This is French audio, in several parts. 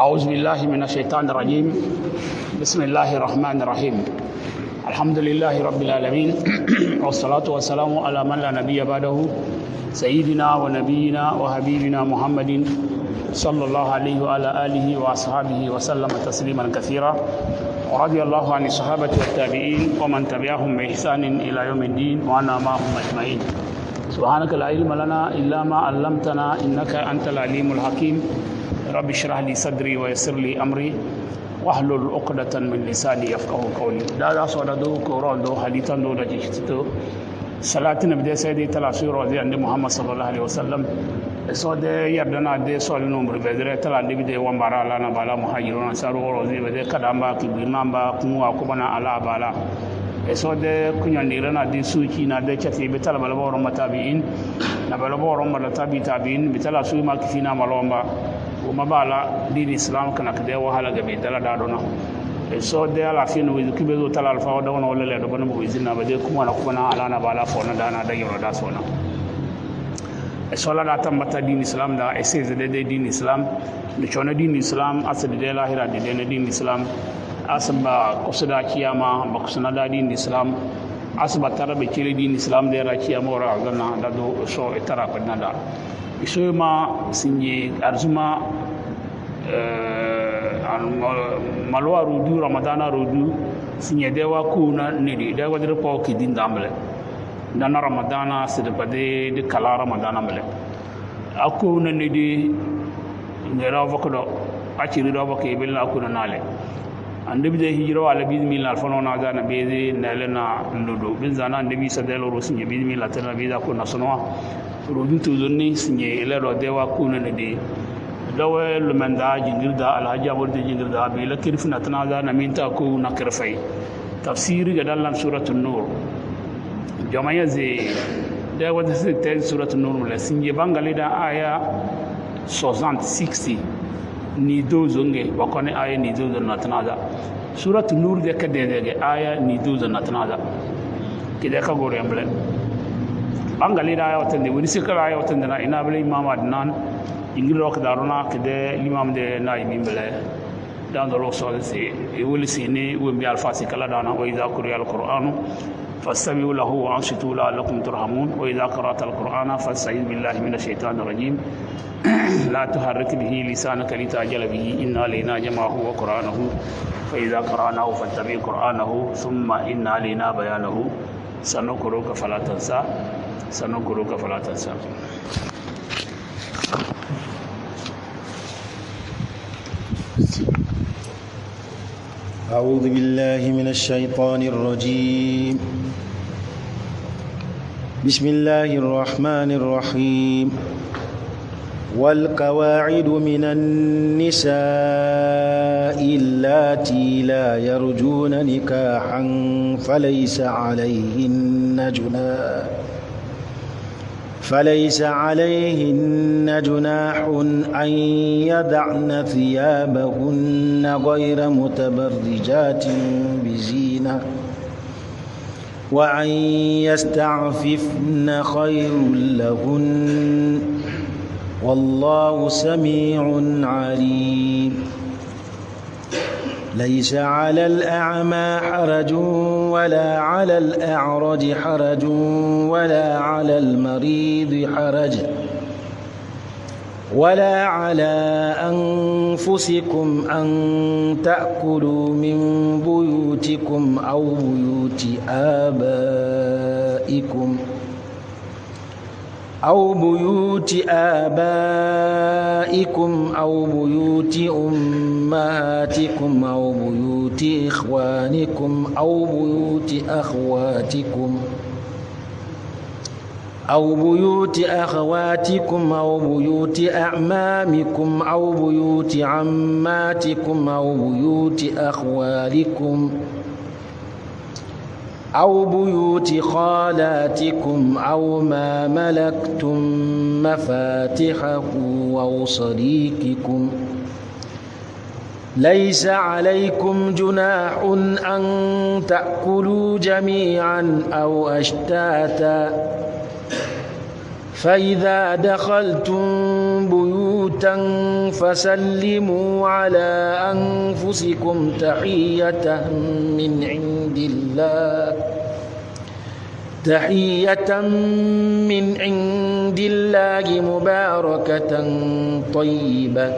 أعوذ بالله من الشيطان الرجيم. بسم الله الرحمن الرحيم. الحمد لله رب العالمين والصلاة والسلام على من لا نبي بعده سيدنا ونبينا وحبيبنا محمد صلى الله عليه وعلى آله وأصحابه وسلم تسليما كثيرا، ورضي الله عن الصحابة والتابعين ومن تبعهم بإحسان إلى يوم الدين وعنا معهم أجمعين. سبحانك لا علم لنا إلا ما علمتنا إنك أنت العليم الحكيم. رب اشرح لي صدري ويسر لي أمري واحلل عقدة من لساني يفقهوا قولي. دا صودا دو كورال دو حديثا دو دجيتو صلاتنا بدي سيدي تلاسير رضي عند محمد صلى الله عليه وسلم. صودا يردنا دي سول نمبر بدر تلا دي بدي ومبارا لنا بالا مهاجرون سارو رضي بدي كدامبا كبيرنامبا كموا كبنا على بالا. صودا كنيانديرنا دي سوكي نا دي تشتي بتلا بالبور متابعين نا بالبور متابعين بتلا سوي ما كفينا مالومبا وما بالا دين الإسلام كنا كده وحلا جبي دلا دارنا. so de ala fin wi kibe do talal fa da wona wala le do bana mo zinna ba de kuma na kuma na ala na bala fo na dana da yoro da sona so la da tambata din islam da ese de din islam de chona din islam asad de lahira de din islam asba kusada kiyama ba kusana da din islam asba tarabe kire din islam de ra kiyama ora ganna da do so itara ko na da iso ma sinye arzuma malwa rudu ramadana rudu sinye dewa kuna nidi dewa dire ko kidin damle dana ramadana sede bade de kala ramadana mele akuna nidi ngera vokdo achiri do boke billa akuna nale ande bi de hijra wala bismillah alfano na gana be nalena ndodo bin zana ande bi sadelo ro sinye bismillah tana bi da kuna sonwa rudu to zonni sinye ele do dewa kuna nidi dawe lumanda jingirda alhaji aburde jingirda be la kirfina tanaza na minta ko na kirfai tafsiri ga dallan suratul nur jama'a ze da wata sai suratul nur la sinje bangali da aya 60 ni do zonge bakone aya ni do na tanaza suratul nur de ka de aya ni do na tanaza kide ka gore amble bangali da aya wata ne wani sikala aya wata na ina bale imam adnan ingilo ka daruna kede imam de na imimbele dan do so se e woli sine wo bi alfa se kala dana wa idha quriya alquran fastami'u lahu wa ansitu la'allakum turhamun wa idha qara'ta alqur'ana fasta'id billahi minash shaitanir rajim la tuharrik bihi lisanaka litajala bihi inna alayna jama'ahu wa qur'anahu fa idha qara'nahu fattabi' qur'anahu thumma inna alayna bayanahu sanuqruka fala tansa أعوذ بالله من الشيطان الرجيم. بسم الله الرحمن الرحيم. والقواعد من النساء اللاتي لا يرجون نكاحا فليس عليهن جناح أن يضعن ثيابهن غير متبرجات بزينة وأن يستعففن خير لهن والله سميع عليم. ليس على الأعمى حرج ولا على الأعرج حرج ولا على المريض حرج ولا على أنفسكم أن تأكلوا من بيوتكم أو بيوت آبائكم أو بيوت أمهاتكم أو بيوت إخوانكم أو بيوت أخواتكم أو بيوت أعمامكم أو بيوت عماتكم أو بيوت أخوالكم أو بيوت خالاتكم أو ما ملكتم مفاتحه أو صديقكم. ليس عليكم جناح أن تأكلوا جميعا أو أشتاتا فإذا دخلتم بيوتا بيوتا فسلموا على أنفسكم تحية من عند الله مباركة طيبة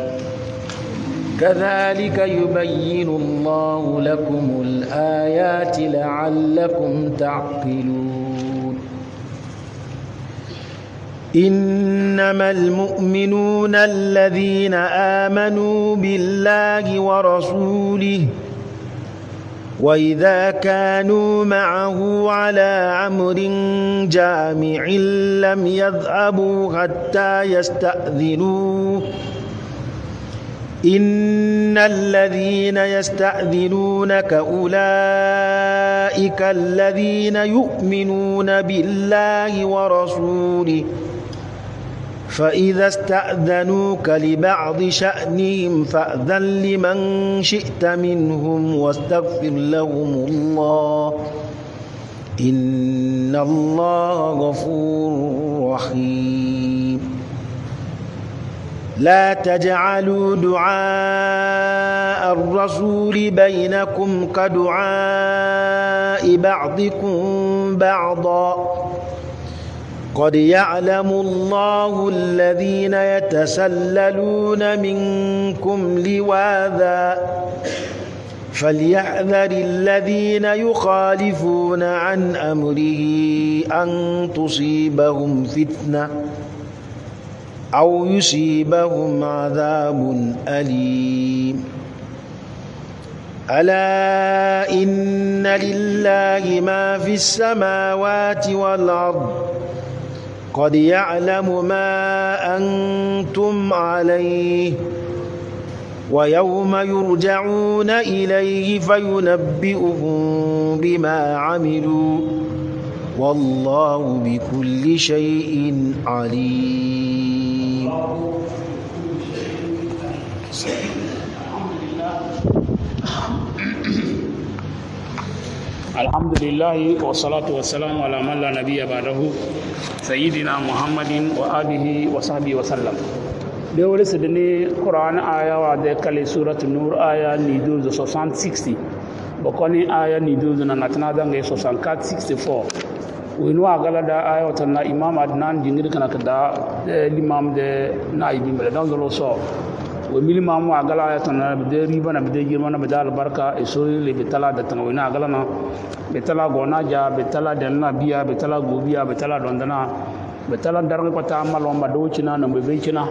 كذلك يبين الله لكم الآيات لعلكم تعقلون إنما المؤمنون الذين آمنوا بالله ورسوله وإذا كانوا معه على أمر جامع لم يذهبوا حتى يستأذنوه إن الذين يستأذنونك أولئك الذين يؤمنون بالله ورسوله فإذا استأذنوك لبعض شأنهم فأذن لمن شئت منهم واستغفر لهم الله إن الله غفور رحيم لا تجعلوا دعاء الرسول بينكم كدعاء بعضكم بعضا قد يعلم الله الذين يتسللون منكم لواذا فليحذر الذين يخالفون عن أمره أن تصيبهم فتنة أو يصيبهم عذاب أليم ألا إن لله ما في السماوات والأرض قد يعلم ما أنتم عليه ويوم يرجعون إليه فينبئهم بما عملوا والله بكل شيء عليم. الحمد لله والصلاة والسلام على من لا نبي بعده سيدنا محمد وآله وصحبه وسلم. دولة سدني قرآن آية وذكر سورة النور آية ندوز 60 بكوني آية ندوز نتنادى 64 وينو أغلى آية وتنا إمام عدنان جنير كنا كدا الإمام ده نائب ملدان زلوسو وميل مامو أغلى آية تنا بدي ريبنا بدي جرمنا بدال بركة إسوري لبتلا دتنا وينا أغلى betala gonaja betala denna biya betala gobiya betala dondana betala darnga pata malomba do china no bebechina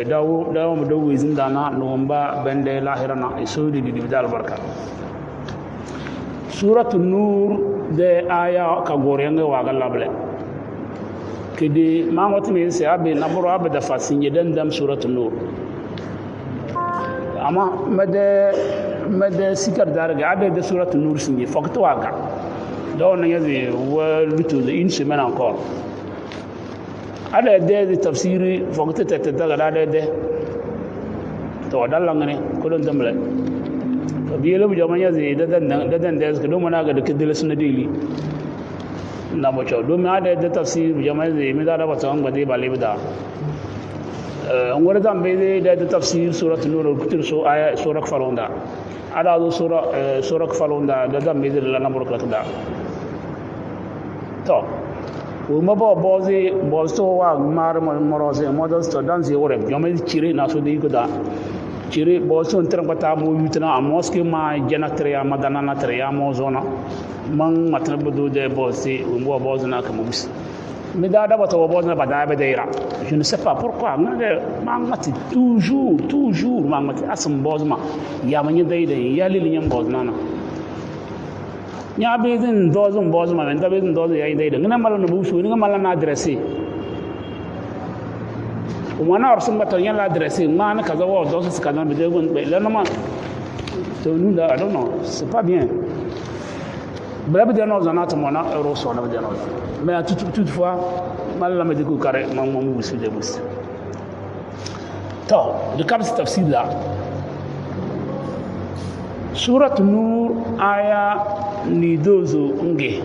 dawo mo do wizinda na nomba bende lahirana isudi di bidal barka suratul nur de aya ka gorenga waga lable kidi mangoti me se abe naburo abe da fasinye dendam suratul nur ama mede sikar darga ade de suratul nur sinye fokto waga do na yazi wa lutu de une semaine encore ade de tafsiri fokto tete daga ade de to dalangane ko don damle to bielo bu jama yazi de do mana ga de kedele sunna dili na mo cho do ma ade de tafsir bu jama yazi mi da ba tawang ba de bale bida ngore zambe de tafsir suratul nur kutir so aya sura falonda ada do sura falonda da zambe de la namur kata to uma bozi bozo wa mar moroze models to danzi ore yome chire na so de goda chire bozo ntran pata mo yutna a mosque ma janatre ya madana na tre ya mo zona man matna budu de bozi umbo bozo na kamus mais d'abord on va voir badaba daira je ne sais pas pourquoi mangati toujours mangati asam bozma ya manya daida ya lili nyam boznana nya bezin dozum bozma men da bezin dozo ya daida ngana mala no busu ngana mala na adresse wana arsun bato yan la adresse man kaza wa dozo kaza be degon be lanama to nous là I don't know c'est pas bien brab de no zanata mona euro so na de no mais toutefois mal la médico carré mamu busu de bus to de kam tafsir là surat nur aya ni dozo nge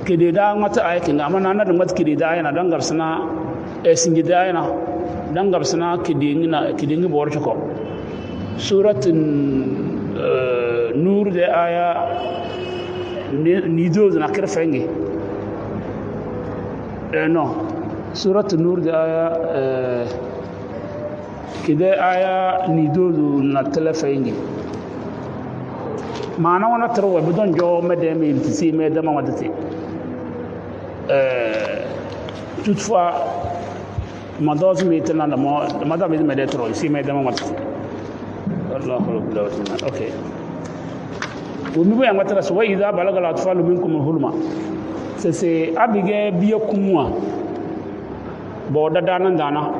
kede da mata aya kinga amana na da mat kede da aya na dangar sana singi da aya na dangab sana kidingi bor choko surat nur de aya nido na kirfengi no surat nur de aya kide aya nido na telefengi maana wana tarwa bidon jo medem iltisi medem wadati toutefois madoz mitna na madam iz medetro ici medem wadati Allahu akbar okay wumi bo yanga tara so wa idha balaga al atfalu minkum al hulma c'est abige biya kumwa bo dana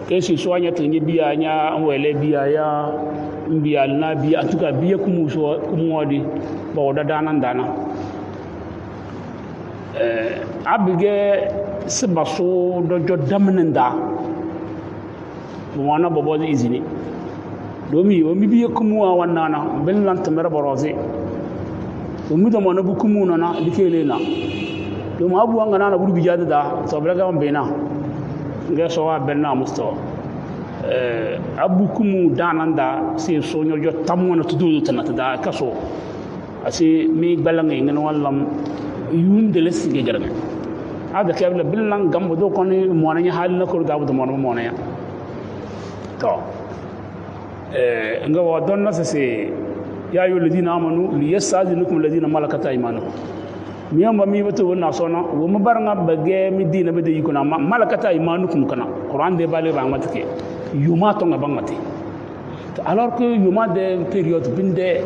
ke si so anya tingi biya nya wele biya ya biya na biya tuka biya kumu so kumwodi bo dana abige sibaso dojo damnenda wana bobo izini domi o mi biya kumu wa wanana ben lan tamara boroze o mi do mona bu kumu na dikele na do ma bu wanga na buru bijada da so braga mbena nga so wa benna musto abu kumu dananda se so nyojo tamona tudu tanata da kaso asi mi balanga ngene wallam yunde les ge jarga ada kebla bilan gambo do koni mona nya hal na ko da bu mona ya to nga wa donna se ya ayu ladina amanu liyasazinukum ladina malakat aymanukum miyamba mi bato wona sona wo mabaranga bage mi dina be de yikuna malakat aymanukum kana Quran de bale ba matake yuma to nga bangmati alors que yuma de période binde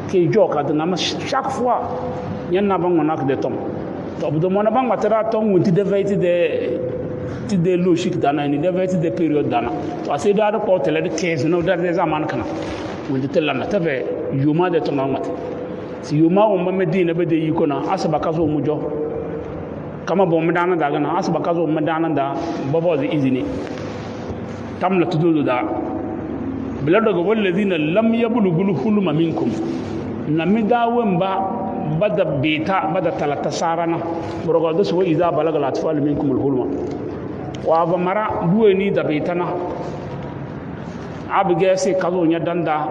ke joka de ngama chaque fois yanna bangona de tom to bu do mona bangmatara tom wonti de veiti de logique dana ni de veiti de période dana to ase da ko tele de 15 no da de zaman kana wonti telana tabe yuma de to ngamati si yuma o medina be de yikona asaba kazo mujo kama bo medana daga na asaba kazo medana da bobo de izini tamla tududu da bilado go walladina lam yablugul hulma minkum namida wamba bada beta bada talata sarana borogo do so iza balaga latfal minkum al hulma wa bamara duweni da betana abige se kazo nya danda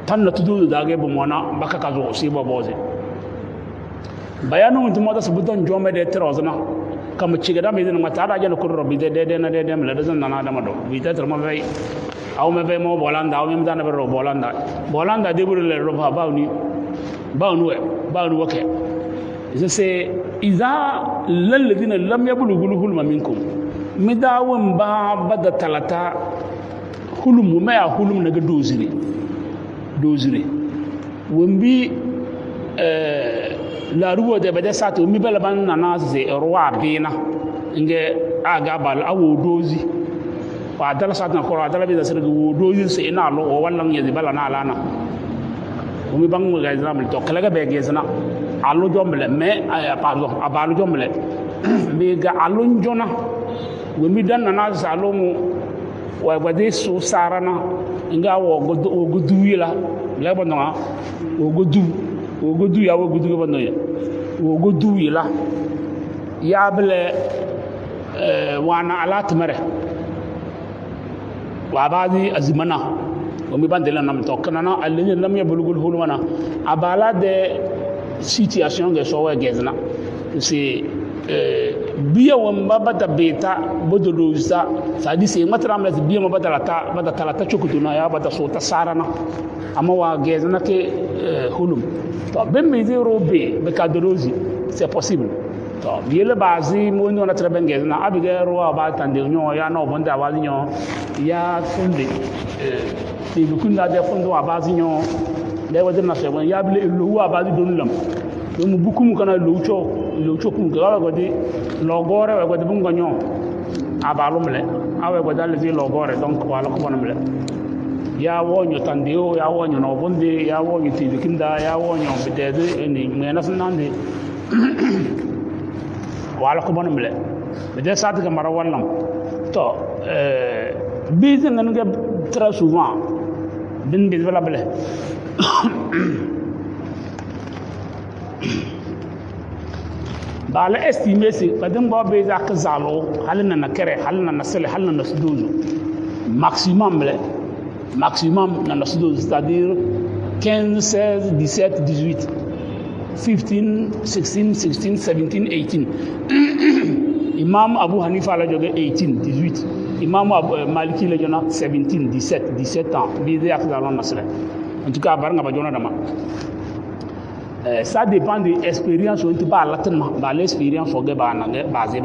tan tududu da ge bomona baka kazo si boboze bayanu ntuma da subudan jome de trozna kam cigada me dina mata da jana kurro bi de na de mala da zanna da mado bi ta terma bay aw me bay mo bolanda aw me dana ro bolanda de buru le ro bawni wake c'est iza lalladina lam yablughu hulma minkum midawun ba bada talata hulum ma ya hulum naga dozire wambi la ruwa de bada sato mi bala ban na ze ruwa bina nge aga bal awo dozi wa dala satna ko dala bi da sirga wo dozi se ina lo wallan yezi bala na alana wami bang mo ga islam to kala ga be gezna allo jomle mais pardon abalu jomle mi ga allo njona wami dan na sa allo mu wa gade so sarana nga wo godu yila le bono o godu ya wo godu bono ya wo godu yila ya bele wana alat mare wa baadi azmana wami bandela nam to kana alladhi lam yablugul hulwana abala de situation ge so wa gezna c'est biya wamba bata beta bodoloza sadi se matram la biya mabada talata chukutuna ya bata sota sarana ama wa gezna ke hulum to ben me zero be kadolozi c'est possible to biele bazi mo no na traben gezna abige ro ba tande nyo ya no bonda wali nyo ya funde ti dukunda de fundo abazi nyo le wadina se bon ya bile lo wa abazi donulam mu bukum kana lo kum ga godi logore wa godi bungo nyo abalumle awe godal zi logore donc wala ko bonamle ya wonyo tandio ya wonyo no bonde ya wonyo ti kinda ya wonyo bidede ni mena sunande wala ko bonamle bidede sat ga mara wallam to bizin nga très souvent bin bi wala bele ba la estimé c'est pas dem ba be za ka zalo halna na kere halna na sele halna na sudozo maximum na sudozo, c'est-à-dire 15 16 17 18 15 16 16 17 18 Imam Abu Hanifa la joge 18 18 Imam Maliki la jona 17 17 ans bi za ka zalo na sele. En tout cas bar nga ba jona dama. Ça dépend de l'expérience où tu vas à l'expérience où tu vas basé.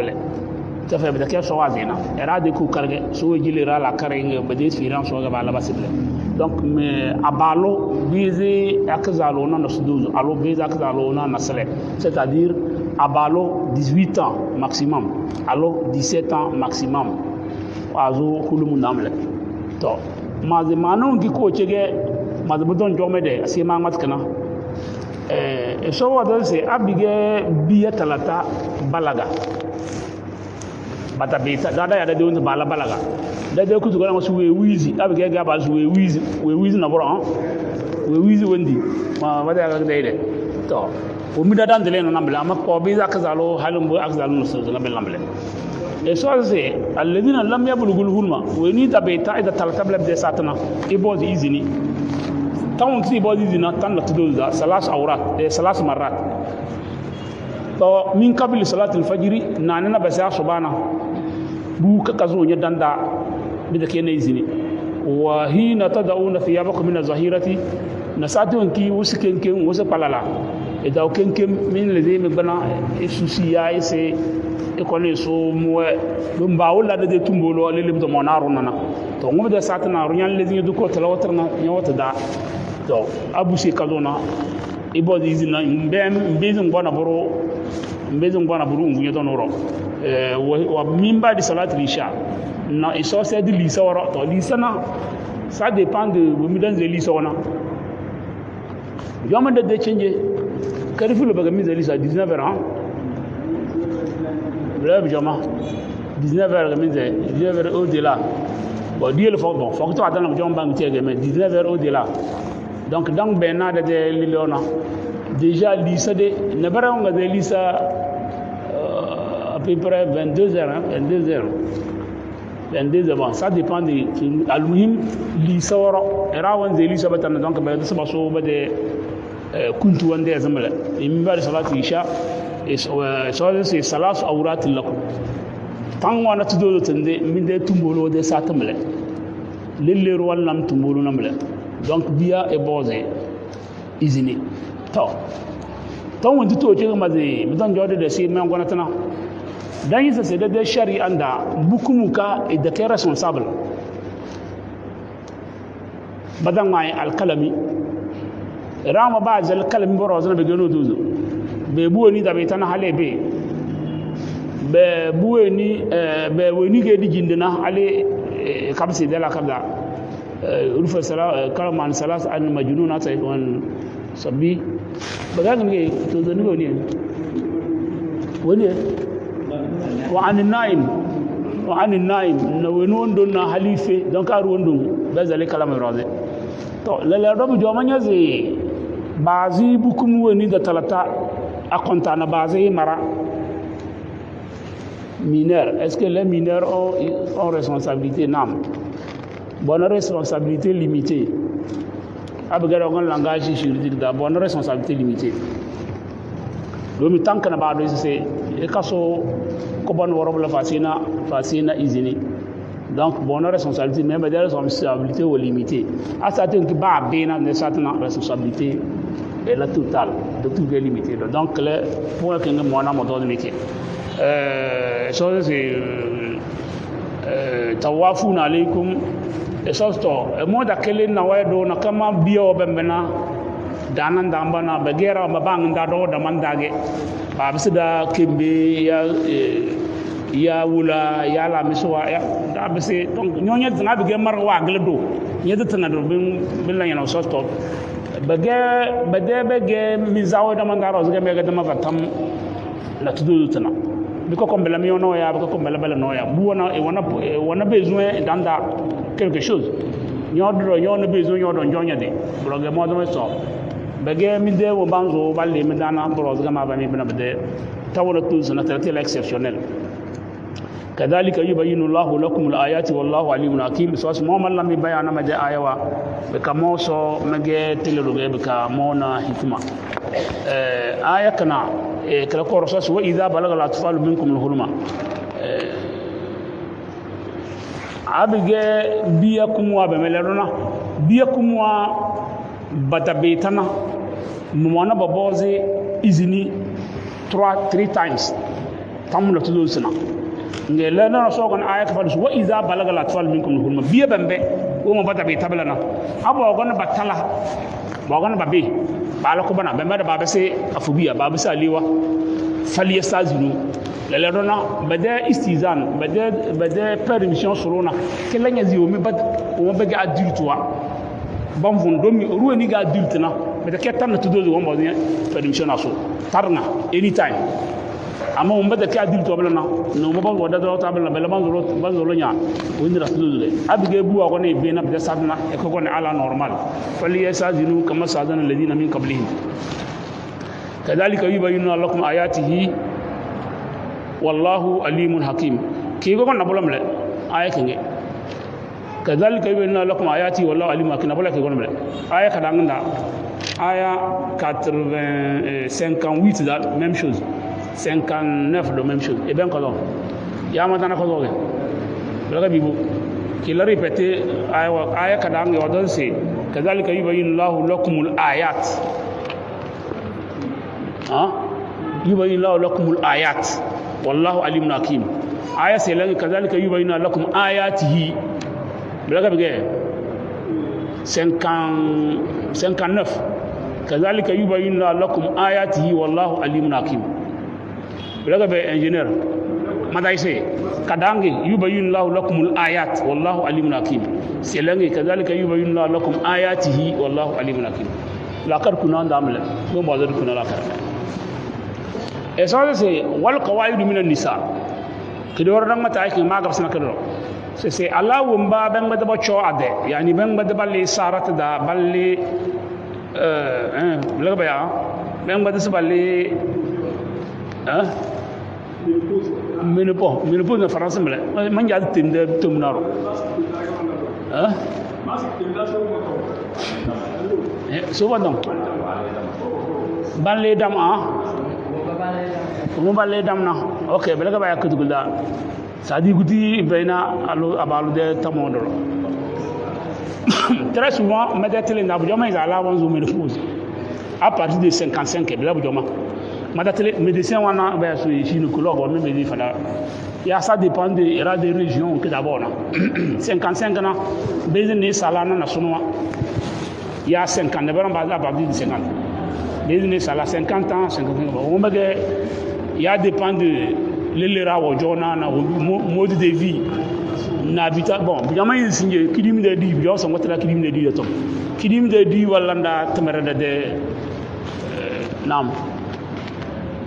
Ça fait que tu vas zéna. Era de coup carré, soit il ira la carré, mais l'expérience où tu vas là-bas. Donc, mais à balo, baiser à Kazalo, non, alors baiser à Kazalo, non, c'est-à-dire à balo 18 ans maximum, alors 17 ans maximum. Azo kulu munamle. To, mais maintenant qui coach, mais besoin de jomede, c'est ma matkana. So what does say abige biya talata balaga bata beta dada ya de on balaga dada ku zuga so we wizi abige ga ba so we wizi na boro we wizi wendi ma wada ga de to o mi dada ndele no nambla ma ko bi za kazalo halum bo akzalo no so na belamle so say alladina lam yablugul hulma we ni tabeta ida talata bla de satana ibozi izini tant que body dina tan la tuduza salas awrat salas marat to min qabli salat al-fajr nanana basa subhana bu ka kazo nya danda bi da kene izini wa hina tad'una thiyabakum min az-zahirati nasatun ki wusikenken wusa palala e daw kenken min lezi mi bana e susiya e se e kone so muwe dum bawula de tumbolo lelim to monaru nana to ngum de satana runyan lezi du ko talawatarna nyawata da to abu se kadona ibo dizina mbezin bona buru ngunya to noro wa mimba di salat lisha na iso se di lisa woro to lisa na ça dépend de midan de lisa wana yoma de change karifu le baga mise lisa 19h hein bref joma 19h mise 19h au delà bon dire le bon faut que tu attends le jomba ngtiege mais 19h au delà. Donc, dans Bernard de Liliona, déjà, l'ISA de Nebaronga de l'ISA à peu près 22h. Hein, 22h, bon, ça dépend de l'Almuhim, l'ISA, et Rawan de l'ISA, donc, de Kuntuan de Zamel, et Mimba Salat Isha, et c'est Salas Aurat Laku. Tant qu'on a tout d'autre, Minde Tumbolo de Satamele, l'île Royal Nam Tumbolo Namele. Donc biya e boze izini to wonti to ce ma zai bidan jode da sai men gona tana dan yi sai da shari'a da bukumuka e da kai responsable badan mai alkalami rama ba zal kalami boro zan be gano duzo be buoni da be tana hale be buoni be woni ge di jindina ale kamsi de la kabda rufa sala karaman salas an majnuna ta wan sabbi bagan ne to zani wani wa an naim na wani wando na halife don karu wando da zale kalama raze to lala rabu jomanya ze bazi bukum wani da talata akonta na bazi mara mineur est-ce que les mineurs ont responsabilité nam bonne responsabilité limitée. Avec un langage juridique, bonne responsabilité limitée. Donc, tant que nous avons dit c'est que nous donc, bonne responsabilité, même des responsabilités limitées. À certains qui ont une certaine responsabilité, la totale, de tout est limité. Donc, pour que nous avons métier. Tawafuna alaykum esosto mo da kele na waydo na kama biyo bembena danan dambana bagera mabang ndado da mandage ba bisida kembe ya wula ya la miswa ya da bisi donc nyonya dina bige mar wa gledo nyede tana do bin la yana sosto bage mizawo da mandaro zga mega da mafatam la tudu tana biko kombela mi ono ya biko kombela bela no ya buona e wana besoin danda quelque chose nyodro nyono besoin nyodo njonya de bloge mo do so bege mi de wo banzo balle mi dana bro ga ma ba mi bina bede tawala tous na traité l'exceptionnel kadhalika yubayyinu Allahu lakum al-ayati wallahu alimun hakim so asma man lam bayana ma ja ayawa be kamo so mage telelo be ka mona hikma aya kana kala ko rasul wa idha balagha al-atfalu minkum al-hulma abige biyakum wa be melerona biyakum wa batabetana mwana baboze izini 3 times tamna tudo sina ngela na so kon ayat fa wa iza balaga al atfal minkum hulma biya bambe o mo bata be tablana abo gon batala bo gon babe bala ko bana bambe da babe se afubiya babe se aliwa fali yastazinu lele dona bada istizan bada permission suruna kelanya zi o mi bad o be ga adulte wa bam fon domi ruweni ga adulte na bada ketan na tudo o mo permission aso tarna anytime amma on bada ka adulte wa bana no mo ba wada do ta bana bala banzolo nya woni rasul le abige buwa ko ne be na bada sadna e ko ne ala normal fali yastazinu kama sadana alladhina min qablihim kadhalika yubayyinu lakum ayatihi wallahu alimun hakim ki go na bolam le aya kenge kadhalika yubayyinu lakum ayati wallahu alimun hakim bola ki go na aya kadanga aya 58 la même chose 59 la même chose et bien ko ya ma dana ko go bela bibu ki la répéter aya kadanga wa don se kadhalika yubayyinu lakum ayat yubayyinu lakum ayat wallahu alimun hakim aya sai lan kazalika yubayyinu lakum ayatihi blaga bige 59 kazalika yubayyinu lakum ayatihi wallahu alimun hakim blaga be engineer madaise kadangi yubayyinu lakum ayat wallahu alimun hakim sai lan kazalika yubayyinu lakum ayatihi wallahu alimun hakim la kar kuna ndamle mo mo da kuna la kar et ça c'est wal qawaid min an-nisa kidor dang mata ay ma gab sana kidor c'est Allah wumba ben bada ba cho ade yani ben bada balle sarat da balle la ba ya ben bada se balle menopause na France mele man ya tinde tumnaro so va donc balle dam mo balle damna okay belaga ba yakutugulda sadi guti bayna alo abalu de tamondo très souvent madatele na bujoma ils allaient avant zoomer pause à partir de 55 bela bujoma madatele médecin wana ba so gynécologue on me dit fala ya ça dépend des régions que d'abord 55 na bezini salana na sunwa ya 50 ne baran ba à partir de 50 bezini sala 50 ans 55 on me il y a dépend de l'élera au jona na mode de vie na habitat bon biyama yin sinje kidim de di biyo so ngotala kidim de di to kidim de di wala nda tamara de nam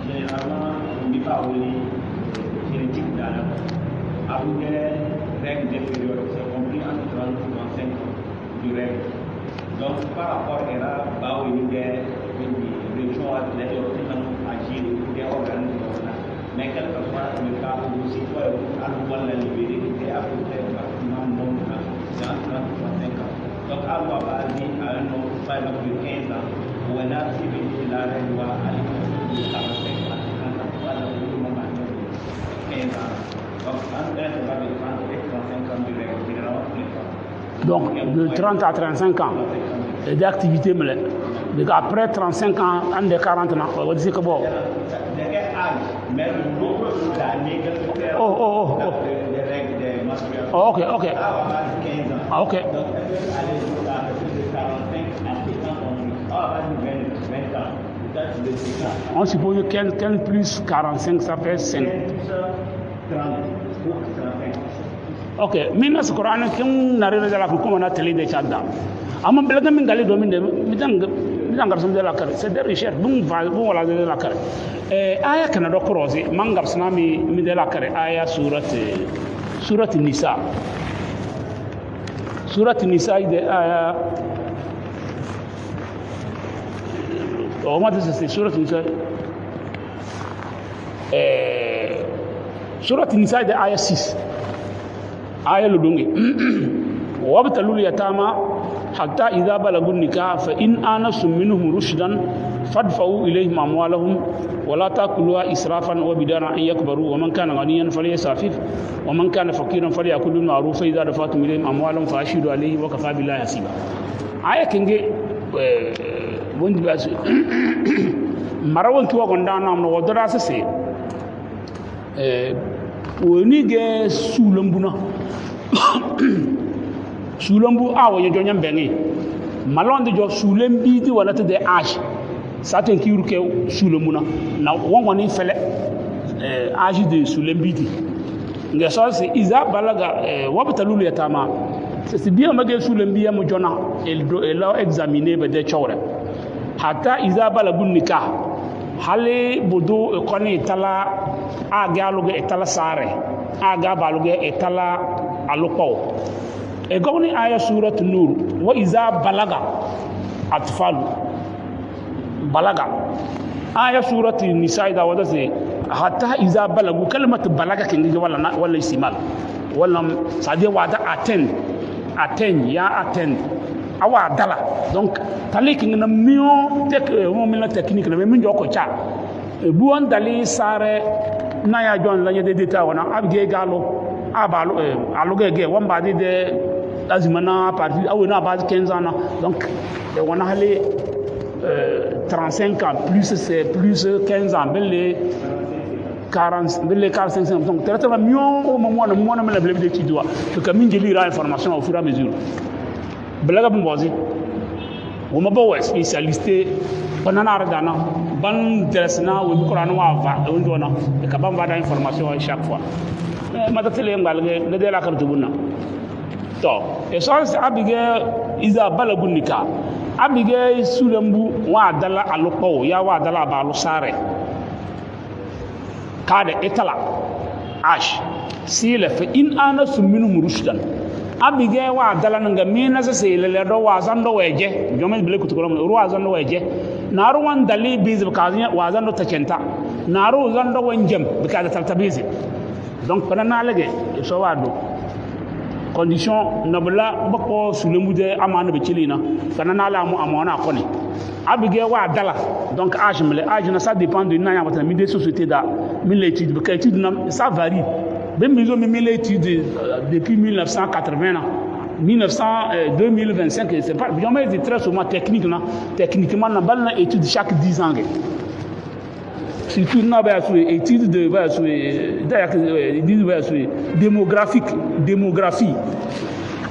généralement on dit pas woni génétique dala abu de règle de période c'est compris entre 30 et 35 du règle donc par rapport à la ba woni de région à de agir des organes mais quelquefois le cas où le citoyen a le droit de la libérer était à peu près pratiquement non dans 30 ans. Donc à loi basée à un nombre par exemple de 15 ans où on a suivi la loi à l'époque de 45 ans, 53 ans, le moment de 15 ans. Donc entre un débat de 30 et 35 ans de règle, généralement tous les fois. Donc de 30 à 35 ans d'activité, mais après 35 ans, en de 40 ans, on va dire que bon. Mais le nombre d'années que tu fais les règles de menstruation. Ok. Ah, 15 ans. Ok. Donc, aller jusqu'à de 45 à 50 ans. Ah, 20 ans. On suppose que 15 plus 45, ça fait 5. 30 ou 35. Ok. Maintenant, ce Coran, quand on arrive à la cour, on a télé de Tchadda. Amma belaga min gali do min de midang garsam de la kare c'est des recherches bon wala de la kare aya kana do croiser man garsna mi de la kare aya surat nisa de aya o ma de c'est surat nisa Surat Nisa de aya 6 aya ludungi wabtalul yatama hatta idha balagun nikah fa in anasum minhum rushdan fadfa'u ilayhim amwalahum wa la ta'kuluha israfan wa bidara an yakbaru wa man kana ghaniyan falyasafif wa man kana faqiran falyakul bil ma'ruf fa idha dafatum ilayhim amwalahum fa ashidu alayhi wa kafa billahi hasiba. Aya kenge wondi basu marawon ki wagonda nam no wodora sese woni ge sulambuna sulambu awo ye jonyam bengi malonde jo sulembi di wala te de age saten kiru ke sulamuna na wongoni fele age de sulembi di nge so se iza balaga wabtalul yatama c'est bien mage sulembi ya mo jona elo examiner be de chawre hatta iza balagun nikah hali budu koni tala aga aluge etala sare aga baluge etala aluko e goni aya surat nur wa iza balaga atfalu balaga aya surat nisa da wada se hatta iza balagu kalmat balaga kingi wala isimal wala sadi wada atteindre awa dala donc talik ngina mion technique na min joko cha bu on dali sare na ya jon la nyede deta wana abge galo abalo aloge ge wamba de azimana parti awena base 15 ans donc wana hali 35 ans plus c'est plus 15 ans belle 40 belle 45 ans donc traitement mion au moment na me la blé de ti doit donc min jeli ra information au fur et à mesure belaga bumbozi woma bo spécialité banana radana ban dresna wo Qur'an wa va ndona e ka ban vada information chaque fois ma tatele ngalge ne de la carte bunna to essence abige iza balagunika abige sulembu wa dala aluko ya wa dala ba alu sare kade etala ash sila fa in anasu minhum rushdan abige wa dala nga mina se lele do wa zando weje jomel bele kutukolom ru wa zando weje naru wan dali biz bakaziya wa zando takenta naru zando wanjem bikaza taltabizi donc pendant lege so wado condition nabla bako sulemude amana be chilina kana la mu amona koni abige wa dala donc âge na ça dépend de na ya votre mi de société da mi l'étude be étude na ça varie même ils ont mis l'étude depuis 1980 2025 c'est pas bien mais c'est très souvent technique là techniquement na balna étude chaque 10 ans surtout na ba sur étude de ba sur démographie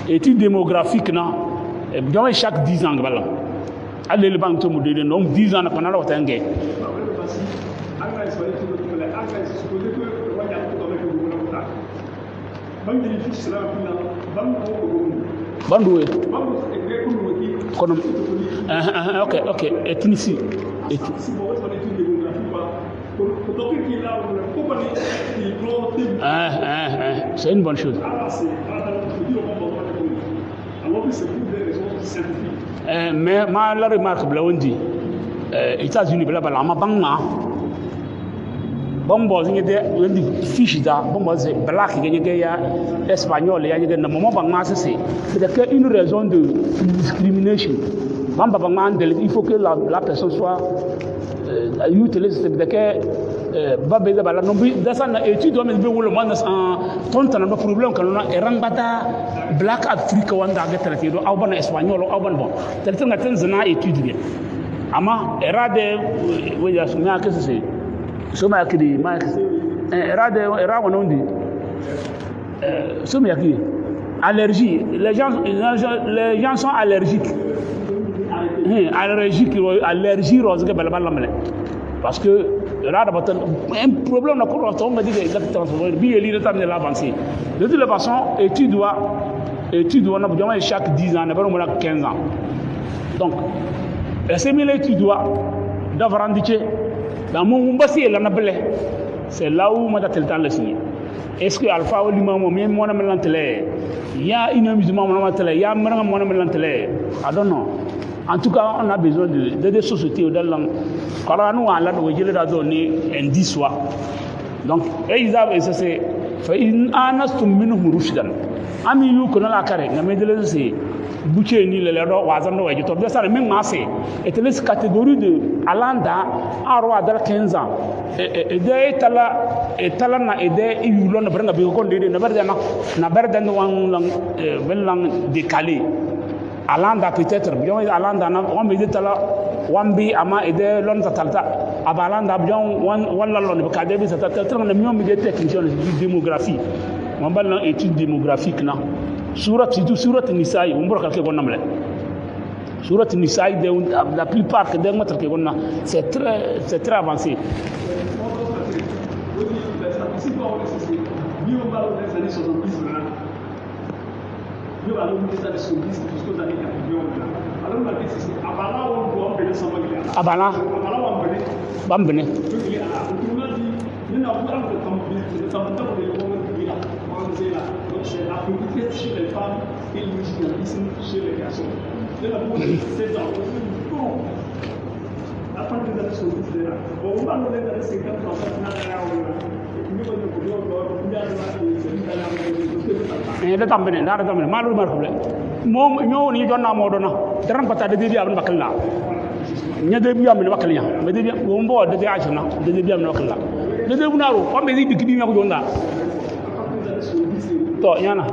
étude démographique na bien chaque 10 ans bala allez le banque to modèle donc 10 ans na pendant la tangé bandoué kono ok ethnicité c'est une bonne chose mais ma la remarque blawondi États-Unis bla bla ma bangma bombo zinge de wendi fiche da bombo c'est black gagné ya espagnol ya gagné na moment bangma c'est peut-être une raison de discrimination bamba bangma il faut que la personne soit utilise peut-être babé da bala no bi da sana étude do men be wolo man en tonta na problème kan na erangata black africa wanda ga traité do awbana espagnol awban bon traité na tanzana étude bien ama erade weja sumya kese soma yakidi ma era wonondi soma yakidi allergie les gens sont allergiques allergie rose que bala bala parce que rada batan un problème na ko on me dit que exact transformer bi eli de terminer l'avancer de toute façon étude doit na bien chaque 10 ans na pas moins 15 ans donc c'est mieux l'étude doit d'avoir indiqué dans mon bassi la nabele c'est là où m'a tel temps le signer est-ce que alpha ou limam même moi na melantele il y a une musulman moi na tele il y a moi na melantele I don't know. En tout cas, on a besoin de des sociétés dans le Coran ou Allah de wajele da zone indice soit donc ça c'est fa in anastum minhum rushdan ami yu ko na kare ngame de c'est boucher ni le do wazam do waji to de ça même massé et les catégories de alanda en roi de 15 ans et de tala na ede yu lo na branga be ko de na berda na wan lang décalé alanda peut-être bien alanda na on me dit tala wambi ama ede lon tatalta abalanda bien wan la lon ka de bi tatalta na mi on me dit technicien de démographie on ba na étude démographique na surat Nisaï on bora kalke gonna mle surat Nisaï la plupart que des matériels que gonna c'est très avancé. Abala bambene la politique chez les femmes et le musicalisme chez les garçons. La politique, c'est dans le bon. La politique de la société, on va nous donner 50% de tambene da tambene malu mar xule mom ñoo ni jonna mo dona daram pata de bi am bakal la nya de bi am bakal nya be de bi mo mbo de ajuna de bi am bakal la de bu naru o be di kidi ñako jonna to yana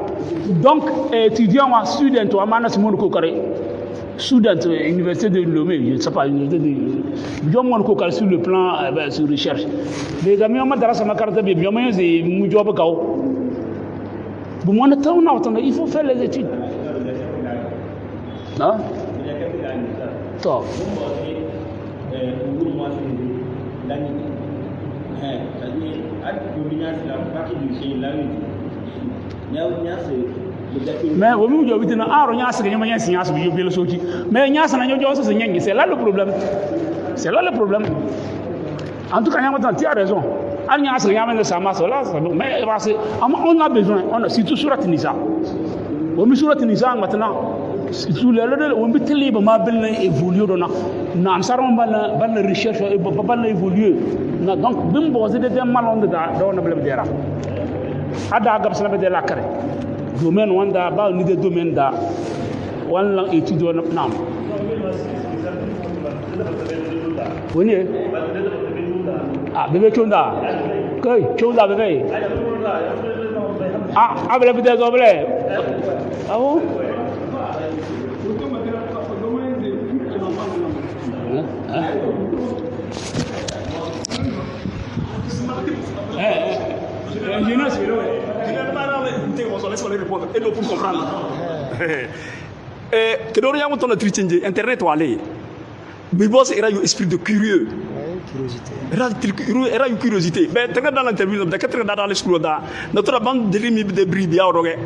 donc étudiant wa student wa mana simon ko kare student université de Lomé je ne sais pas université de jomon ko kare sur le plan sur recherche les amis ma darasa makarata bi bioma ze mu job kaw bu mo na taw na il faut faire les études hein to mais au milieu de na aro nyasa ke nyama nyasa nyasa bi yobelo soki mais nyasa na nyojo so nyangi c'est là le problème en tout cas nyama tu as raison al nyasa nyama ne sama so là mais parce que on a besoin surtout surat Nisa au milieu surat Nisa maintenant sur le on peut télé ba bel évoluer dona na amsaron ban recherche ban évoluer donc bim boze de malonde da na blem dera ada gab sana be de la kare domaine wanda ba ni de domaine da wala étude on nam woni bebe chonda kai chonda bebe abele be de doble awo et nous pour comprendre. Que nous avons ton entretien internet ou aller. Mais bon, c'est un esprit de curieux. Era une curiosité. Mais tu dans l'interview, tu dans les schools là, notre bande de limites de bris à Orogue.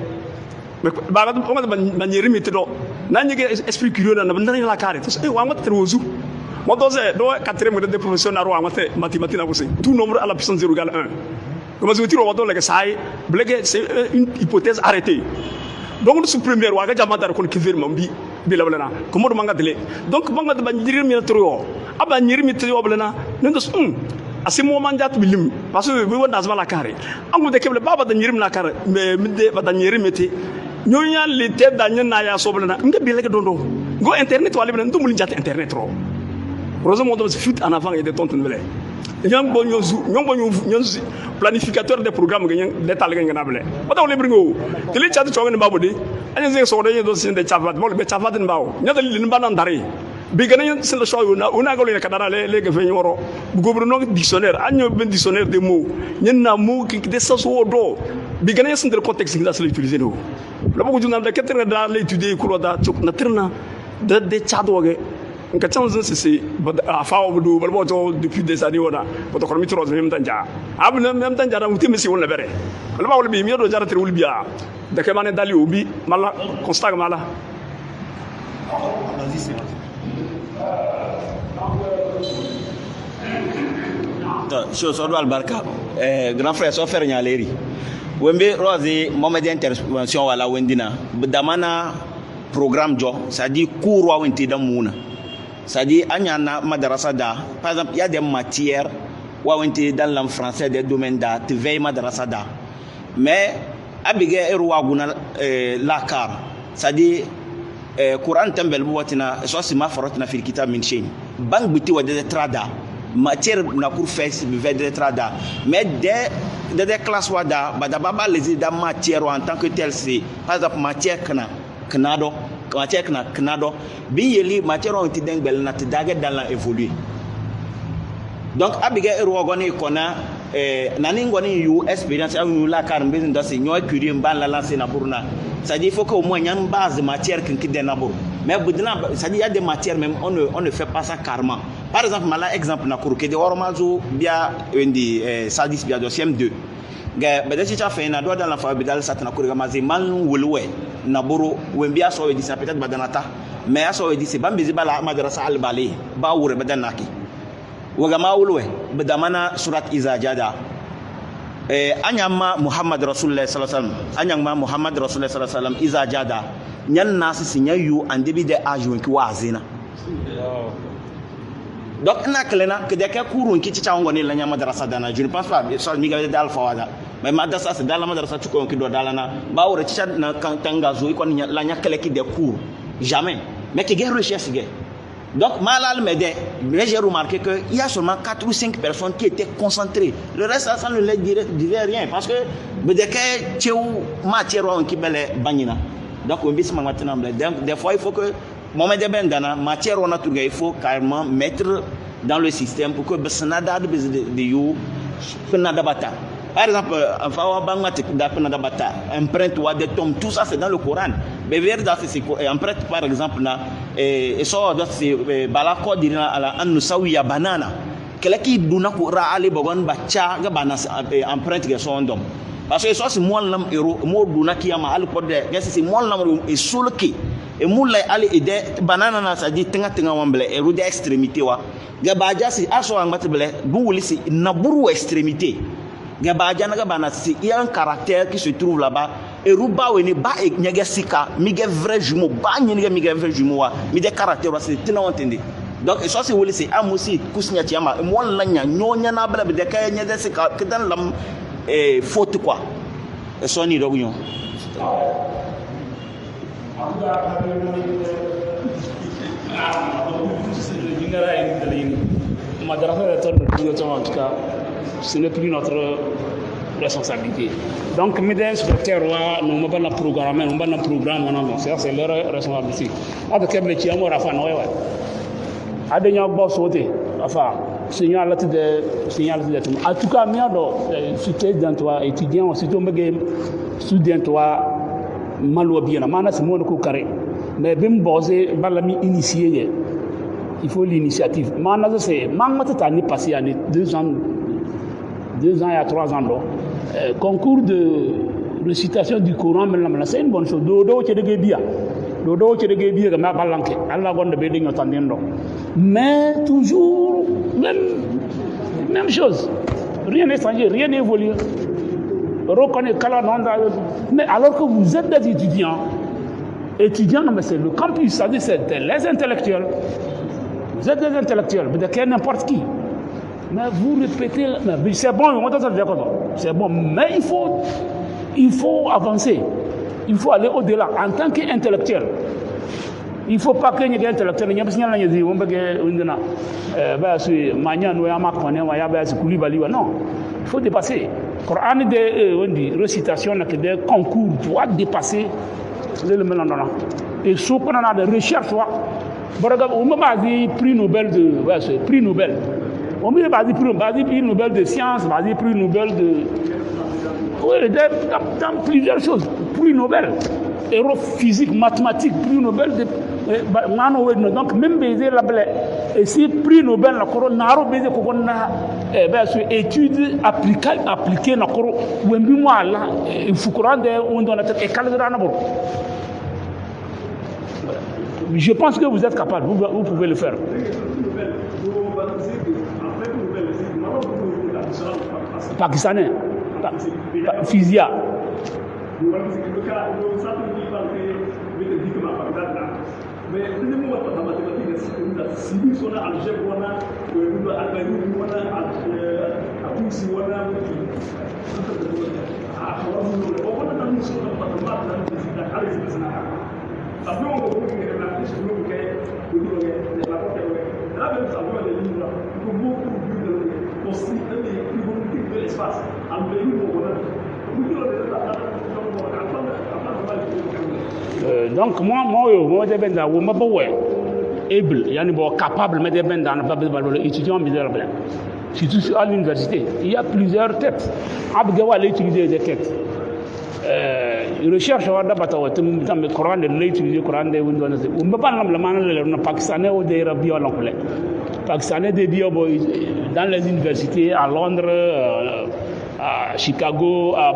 Mais on a manière méthode. N'a esprit curieux dans la carrière. Et on va te rejoindre. Moi, dans le quatrième de profession à Rouen, mathématiques, tout nombre à la puissance 0 égale 1. Comme je vous dis, c'est une hypothèse arrêtée. Donc, le premier roi, il y a un peu de Mambi, comment on m'a dit. Donc, on m'a dit, à ce moment, parce que vous avez la carré. On vous dit que le baba de Nirim la carré, mais Nirim était. Nous avons les têtes d'Anya Soblana, on a bien les dondo. Go internet ou aller dans tout le monde internet. Heureusement, on fuite en avant et de tonton Velay. Nous avons planificateur des programmes d'État. Nous avons les bringo. Les chats de Chouan Babodi, et les soldats de Chavat, le Chavat and Bao. Nous avons les Banandari. Biganin, c'est le choix. On a golé le Canada, les Gavenioro, gouverneur dictionnaire, agneau ben dictionnaire des mots. Il y a un mot qui descend au dos. Biganin, c'est le contexte qui est utilisé. Le beaucoup de gens qui ont étudié, des Chadouages. On a c'est à depuis des années. On a mis trop de même temps. Même temps, on l'a verré. Alors, on a mis au Jarre Ulbia. De quelle manière d'aller au bi, mal constat mal. Chose Albarka, grand frère, so faire Nyaleri. Wembe Rose, moment d'intervention à la Wendina. Damana programme jo, ça dit cours ou un tidam mouna. C'est-à-dire, il y a des matières wawenti dans langue français des domaines da te veille madrasa da mais abige erwaguna lakar c'est-à-dire Quran tambel buwatina so si ma farotna fil kitab min shay bang biti wa de trada matière na cour face de trada mais des classes wada bada baba les da matière en tant que tel c'est par exemple matière knado matière knado bi yeli matière on ti dengbel na ti dage dans la évoluer donc abiga erwagoni kona nani ngoni yu expérience awu la kar mbezi ndasi nyoy curie mban la lancer na burna ça dit il faut que au moins y a une base de matière qui est dans mais ça dit il y a des matières même on ne fait pas ça carrément par exemple mala exemple na kuru que de ormazo bien ndi sadis bien deuxième 2 ga bada ci fait na do dans la fa bidal satna kuru ga mazi man wulwe na buru wembia so we dit ça peut-être badanata mais ça we dit c'est bambizi bala madrasa al bali ba wure badanaki wagama wulwe badamana surat iza jada anyama Muhammad Rasulullah sallallahu alaihi wasallam anyama Muhammad Rasulullah sallallahu alaihi wasallam iza jada nyan nasi sinya yu en début de âge won ki wazina donc na klena que de ka kurun ki ci tawango ni la nya madrasa dana je ne pense pas ça mi ga dal fawada mais madrasa c'est dans la madrasa tu ko ki do dalana ba wore ci na tanga zo ko la nya kele ki de cours jamais mais que guerre recherche guerre. Donc, malal mais j'ai remarqué qu'il y a seulement 4 ou 5 personnes qui étaient concentrées. Le reste, ça ne leur dirait rien. Parce que, donc, des fois, il faut que, matière, il faut carrément mettre dans le système pour que par exemple, empreinte ou des tombes, tout ça c'est dans le Coran. Mais empreinte par exemple, et ça c'est balako dirina ala annusawiya banana. Quel qui duna kura ali bogon bacha ga banas empreinte ga sondom. Parce que ça c'est moi l'homme héros, moi duna qui ama al code, c'est moi l'homme et sulki. Et moula ali ide banana na ça dit tenga wamble et rude extrémité wa. Ga baja si aso angbatble bu wuli si naburu extrémité. Il y a un caractère qui se trouve là-bas. Et Ruba Weni ba Nyagasika, Miguel vrai jumeau, ba Miguel vrai jumeau, mais des caractères, c'est tout entendu. Donc, ça c'est où c'est Amosi, Kousnia Tiama, et moi l'agna, Nyonya Nabla, des Kaya Desika, que dans l'homme est faute quoi. Et son idéon. Ce n'est plus notre responsabilité. Donc, mesdames, secrétaires, nous avons un programme, c'est leur responsabilité. Signal en tout cas, c'était dans toi, étudiant, aussi, student, toi, malo bien, c'est mon carré. Mais bien basé, balami initié. Il faut l'initiative. Maintenant, c'est l'année passée, 2 ans il y a 3 ans. Concours de récitation du Coran, c'est une bonne chose. Mais toujours, même chose. Rien n'est changé, rien n'est évolué. Mais alors que vous êtes des étudiants, mais c'est le campus, c'est les intellectuels. Vous êtes des intellectuels, mais n'importe qui. Mais vous répétez, c'est bon, c'est bon, mais il faut avancer. Il faut aller au-delà en tant qu'intellectuel. Il ne faut pas que les intellectuels non, il faut dépasser. Coran de récitation, des concours, doit dépasser le mélange. Et sous pendant des recherches, on m'a dit prix Nobel de prix Nobel. On m'a dit prix Nobel de sciences, on m'a dit prix Nobel de dans plusieurs choses, prix Nobel, physique, mathématiques, prix Nobel de donc même baiser la blé et si prix Nobel la coro naro baiser ko na études appliquées na coro wembi moi là il faut que on donne et calendra na boro. Je pense que vous êtes capable, vous pouvez le faire. Pakistanais, Fizia. mais ni mo wata na mathématique c'est que si sona algèbre wana ko algérie wana atusi wana wana tan sona mathématique da kale sina après on va voir que la fiche nous que de la porte là même ça va les livres pour beaucoup de construire de l'espace en pays donc moi de benda wo ma bawe able yani bo capable mais de benda na babel balolo étudiant misérable surtout à l'université il y a plusieurs textes abga wala utiliser des textes recherche wada batawa tum tam Coran de l'utiliser Coran de window na o mbaba lam la manal le pakistanais o de rabbi wala ko le pakistanais de bio boy dans les universités à Londres à Chicago, à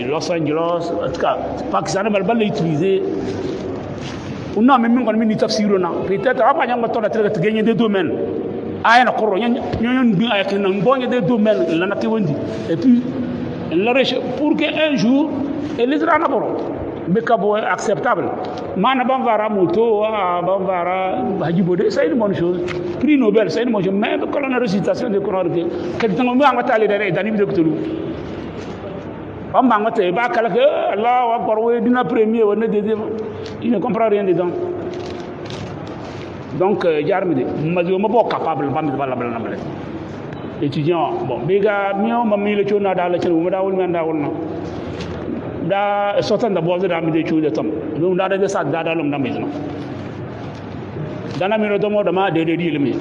Los Angeles, en tout cas, Pakistan ne va pas l'utiliser. On a même quand même tafsir na. Peut-être après on va te gagner des domaines. Aya na koro nyon bi aya ken ngbonya des domaines la na kewendi. Et puis la recherche pour que un jour elle sera na boro. Mais kabo acceptable. Mana banvara moto banvara hajibode c'est une bonne chose. Prix Nobel c'est une bonne chose. Mais quand on a récitation de Coran que tant on va tali derrière dans livre de Cthulhu. Bamba ngote ba kala que Allahu akbar we dina premier ou deuxième il ne comprend rien dedans. Donc jarmi de mazo mabo capable bambi bala bala namale. Étudiant bon biga mio mami le chona dala chen mo dawul men dawul na. Da sotan da bozo da mi de chude tom. Dum da de sa da dalum nambe no. Dana mi do mo dama de ilmi.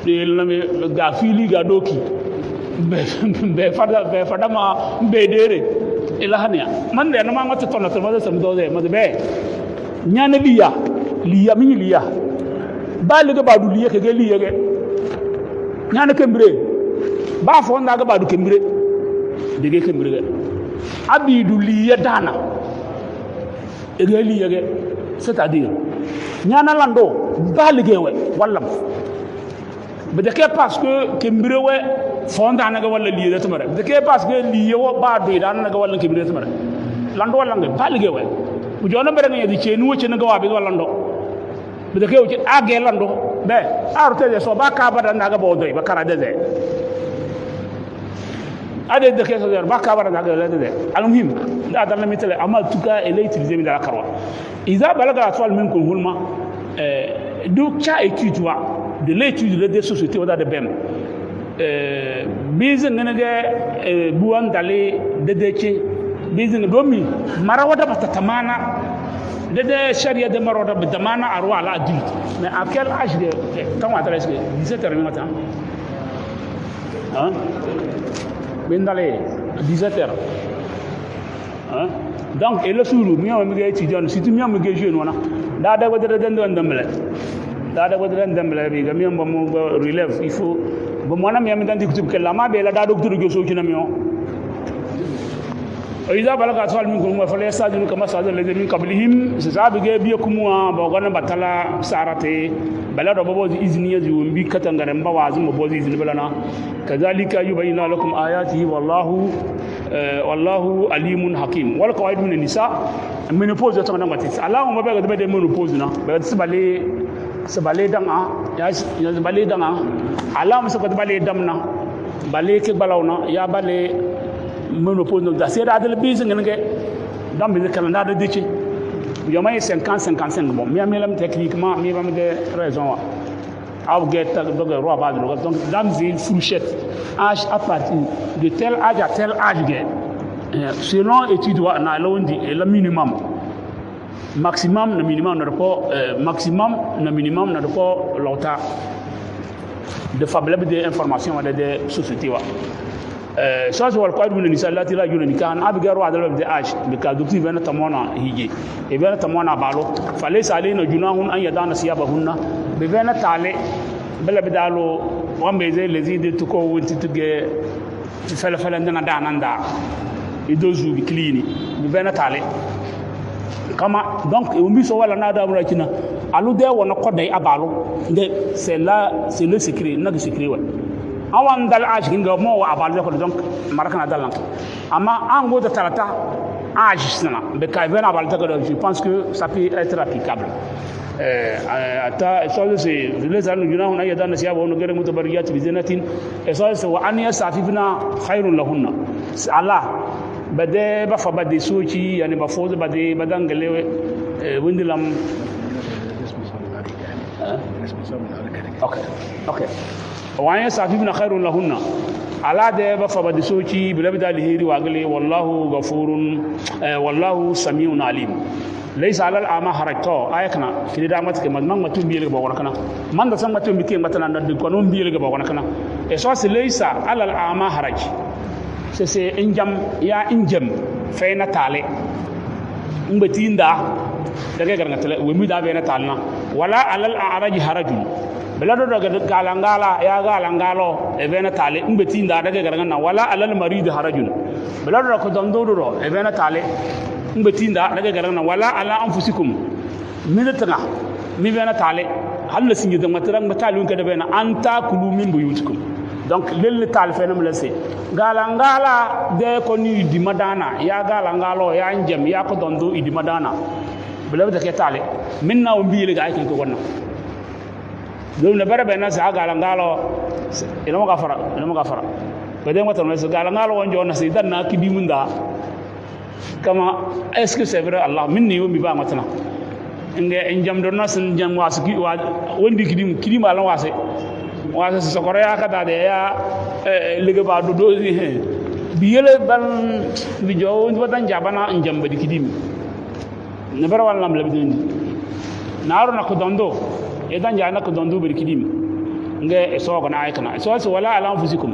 De ilmi ga fili ga doki. Be fada ma be dere ilahania man de na ma ngata tonna to ma sam do de ma be nyana liya mi liya ba le ga badu liya ke ga liya ge nyana kembre ba fo nda ga badu kembre de ge kembre ge abidu liya dana e ga liya ge c'est-à-dire nyana lando ba le ge we wallam be de ke parce que kembre we fonda naga wala liye tamara de ke parce que liye wo ba do dan naga wala kibire tamara lando wala ngai balige we bu jona mbere ngi di chenu wo chenu ga wa bi wala ndo de ke wo ci age lando be arte so ba ka ba dan naga bo doy ba kara de ade de ke so ba ka ba dan naga le de almuhim da dan mi tele amal tuka ele utiliser mi da karwa iza balaga atwal minkum hulma do cha étude de l'étude des sociétés ou de BEM bizin nge buwan dale dedeche bizin domi marawada batatamana dede sharia de marawada batamana arwa à l'adulte mais à quel âge de quand on adresse 17 heures matin hein ben dale 17 heures hein donc et le sourou mi on mi étudiant si tu mi on mi jeune wana da da wadere dendo ndamle da da wadere ndamle bi ga mi on mo relève il faut bon moi na mi am tanti kutub kala ma be la da docteur ge so ci na mi on iza balaga atwal minkum wa fala yasajunu kama sajal ladhi min qablihim sahabi ge biye kumwa ba gona batala sarate bala do bobo izni yazi wumbi katangare mba wazi mo bozi izni balana kadhalika yubayyinu lakum ayatihi wallahu alimun hakim wal qawaid min nisa menopause to ngati Allah mo be ga de menopause na be sabale danga ya sabale danga Allah mo so ko bale damna bale ke balawna ya bale menopause donc c'est là de bise ngenge dans le calendrier de dici yoma 50-55 bon mais même techniquement mais même des raisons au get donc roi ba donc dans une fourchette âge à partir de tel âge à tel âge selon étude na londi et le minimum maximum le minimum ne pas maximum le minimum ne pas longtemps de faible des informations de société ça c'est le cadre de l'Islam là tira yule nikan abiga ro adal de âge le cadre qui vient tamona hiji e vient tamona balo fallait saler no junahun an yadana siyabahunna be vient tale bela bidalo wambe ze lezi de to ko wonti tuge fala ndana dananda e dozu bi klini be vient tale kama donc e umbi so wala na da mura kina alu de wona kodai abalo de c'est là c'est le secret na secret wa awan dal âge kinga mo wa abal ko donc marakana dalan amma an go da tarata âge je pense que ça peut être applicable. bade ba fa bade soci yani ba fo bade badangale windilam okay wa ya safibna khairun lahunna ala de ba fa bade soci bi labda alheri wa gale wallahu ghafurun wallahu samiun alim laysa alal ama harakto ayakana kidi da matke man matum biye ba wona kana man da san matum bike matana da ko non biye ba wona kana e so se laysa alal ama haraki c'est injam ya injam fayna tale mbatinda daga garga tale we mi da be na talna wala alal araji harajun belado daga galangala ya galangalo e be na tale mbatinda daga garga na wala alal marid harajun belado ko dandoro e be na tale mbatinda daga garga na wala ala anfusikum minatna mi be na tale halla singi da mataran matalun ka da be na anta kulu min buyutikum donc lelle tal fenam la se galangala de ko ni di madana ya galangalo ya njem ya ko dondo idi madana belaw de ke tale minna o biile ga ay ko wonna dum na bara bena sa galangalo ina mo gafara ko de motam se galangalo won jona se danna ki di munda kama est-ce que c'est vrai Allah minni o mi ba matana nge njem do nas njem wasiki wondi kidi ma lan wase wasa sokoro ya kada de ya liga ba do biyele ban bi jowo wadan jabana njamba dikidim ne bara wala lam labdin naaro na ko dondo e dan jana ko dondo bir kidim nge so gona ay kana so wala ala anfusikum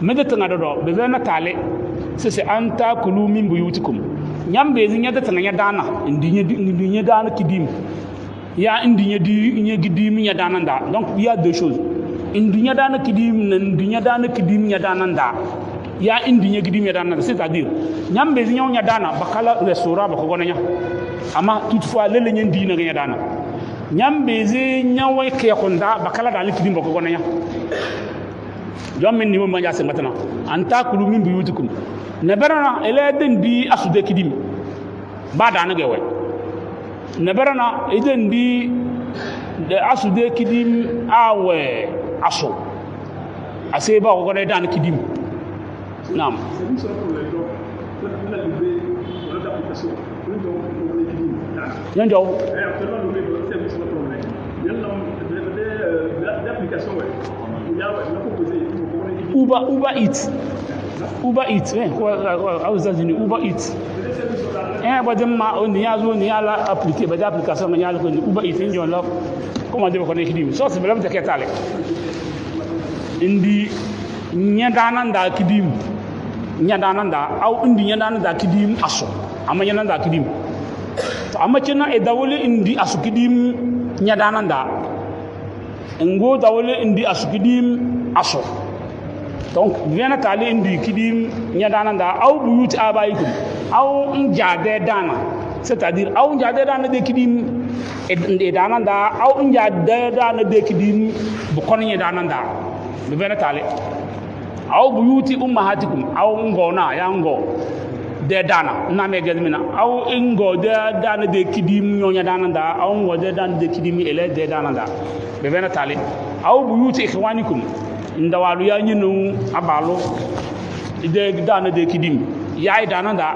medata ngado do be na tale se anta kulu min buyutikum nyambe zinya da tanga dana indinya dana kidim ya indinya di gidim nya dana da donc il y a deux choses indinya dana kidim nan dinya dana kidim nya dana da ya indinya kidim nya dana c'est-à-dire nyambe zinya nya dana bakala restaurant bako gona nya ama toutefois lele nya dina nya dana nyambe zinya way ke konda bakala dana kidim bako gona nya jomen ni mo manja se matana anta kulu min buyutikum ne barana ele den di asude kidim ba dana ge way ne barana eden di de asude kidim awe aso ase ba ko gona dan kidim nam yanjo Uber Eats aux États-Unis Uber Eats ba dem ma on ya zo ni ala appliquer ba application ni ala ko Uber Eats njo la comment dire ko ne kidim so se belam te ketale indi nyadananda kidim nyadananda au indi nyadananda kidim aso amma nyadananda kidim to amma cina e dawole indi asu kidim nyadananda ngo dawole indi asu kidim aso donc viena tali indi kidim nyadananda au buyut abaikum au njade dana c'est-à-dire au njade dana de kidim e dananda au njade dana de kidim bu kon nyadananda viena tali au buyuti ummahatikum au ngona ya ngo de dana na me gelmina au ngo de dana de kidim nyonya dananda au ngo de dana de kidim ele de dananda viena tali au buyuti ikhwanikum ndawalu ya nyinu abalo de dana de kidim ya dananda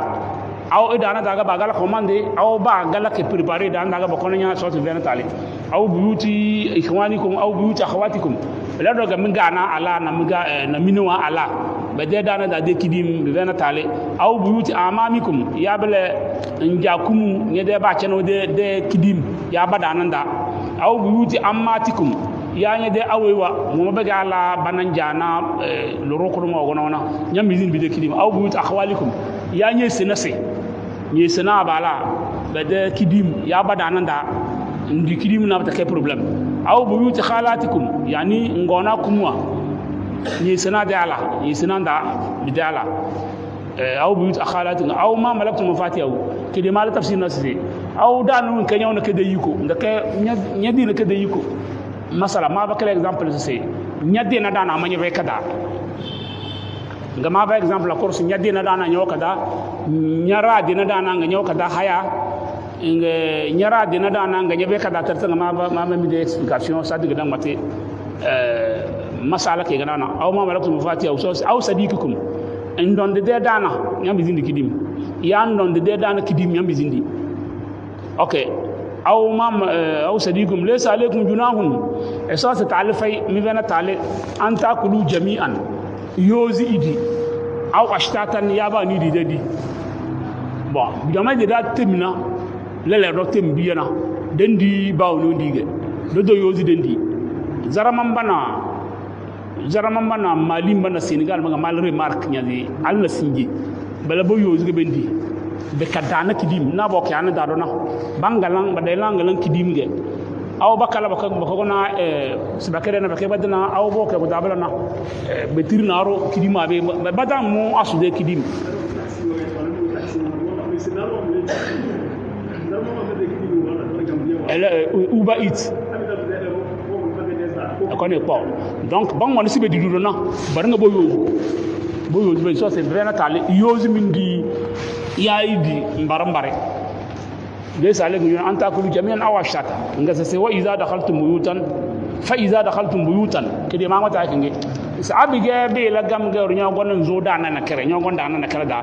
au dananda ga bagala commande au ba gala ke préparer dananda ga bakono nya sorte viena tali au buyuti ikhwanikum au buyuti akhawatikum la do ga mingana ala na miga na minwa ala be de dana da de kidim viena tali au buyuti amamikum ya bele njakumu ne de ba cheno de kidim ya badananda au buyuti ammatikum ya nye de awewa mo be ga la bananjana loro ko mo gona nyam bizin bi de kidim au buyuti akhwalikum ya nye senase nye sena bala be de kidim ya badananda ndi kidim na ba ta problème au buyuti khalatikum yani ngona kumwa nye sena de ala nye sena nda bidala au buyuti khalatikum au ma malaktum mafatihu kidi mal tafsir nasri au danu kanyaw na kede yiko ndake nyadi na kede yiko masala ma ba kala exemple c'est nyadi na dana manye be kada ngama par exemple la course nya dina dana nyoka da nyara dina dana nga nyoka da haya nyara dina dana nga nyabe kada tarta ma mi de explication ça diga dan mate masala ke ganana aw ma malakum fati aw sadiqikum ndon de dana nyambi zindi kidim ya ndon de dana kidim nyambi zindi okay aw sadiqikum laysa alaykum junahun esas ta'alifai mi bana ta'ali an takulu jami'an yozi idi aw ashtatan yaba ni di bon jama de da temina lele do tem biyana dendi baw no dige do yozi dendi zaraman bana mali bana senegal ma mal remarque nyadi alla singi bala bo yozi ge bendi be kadana kidim na bo kyana da do na bangalang badailangalang kidim ge aw bakala bako na sibakere na bake badana aw bo ke budabala na betir naro kidima be badam mu asude kidim Uber Eats akone po donc bang woni sibe didudo na bar nga boyo be so c'est vrai na tale yozi mindi yaidi mbarambare ليس عليكم أن تأكلوا جميعا أو أشتاتا نقص وإذا دخلتم بيوتا فإذا دخلتم بيوتا كده ما متعكني سأبي جاب بيلا جام جورنيا قلنا زودانا نكره نيا قلنا دانا نكره دا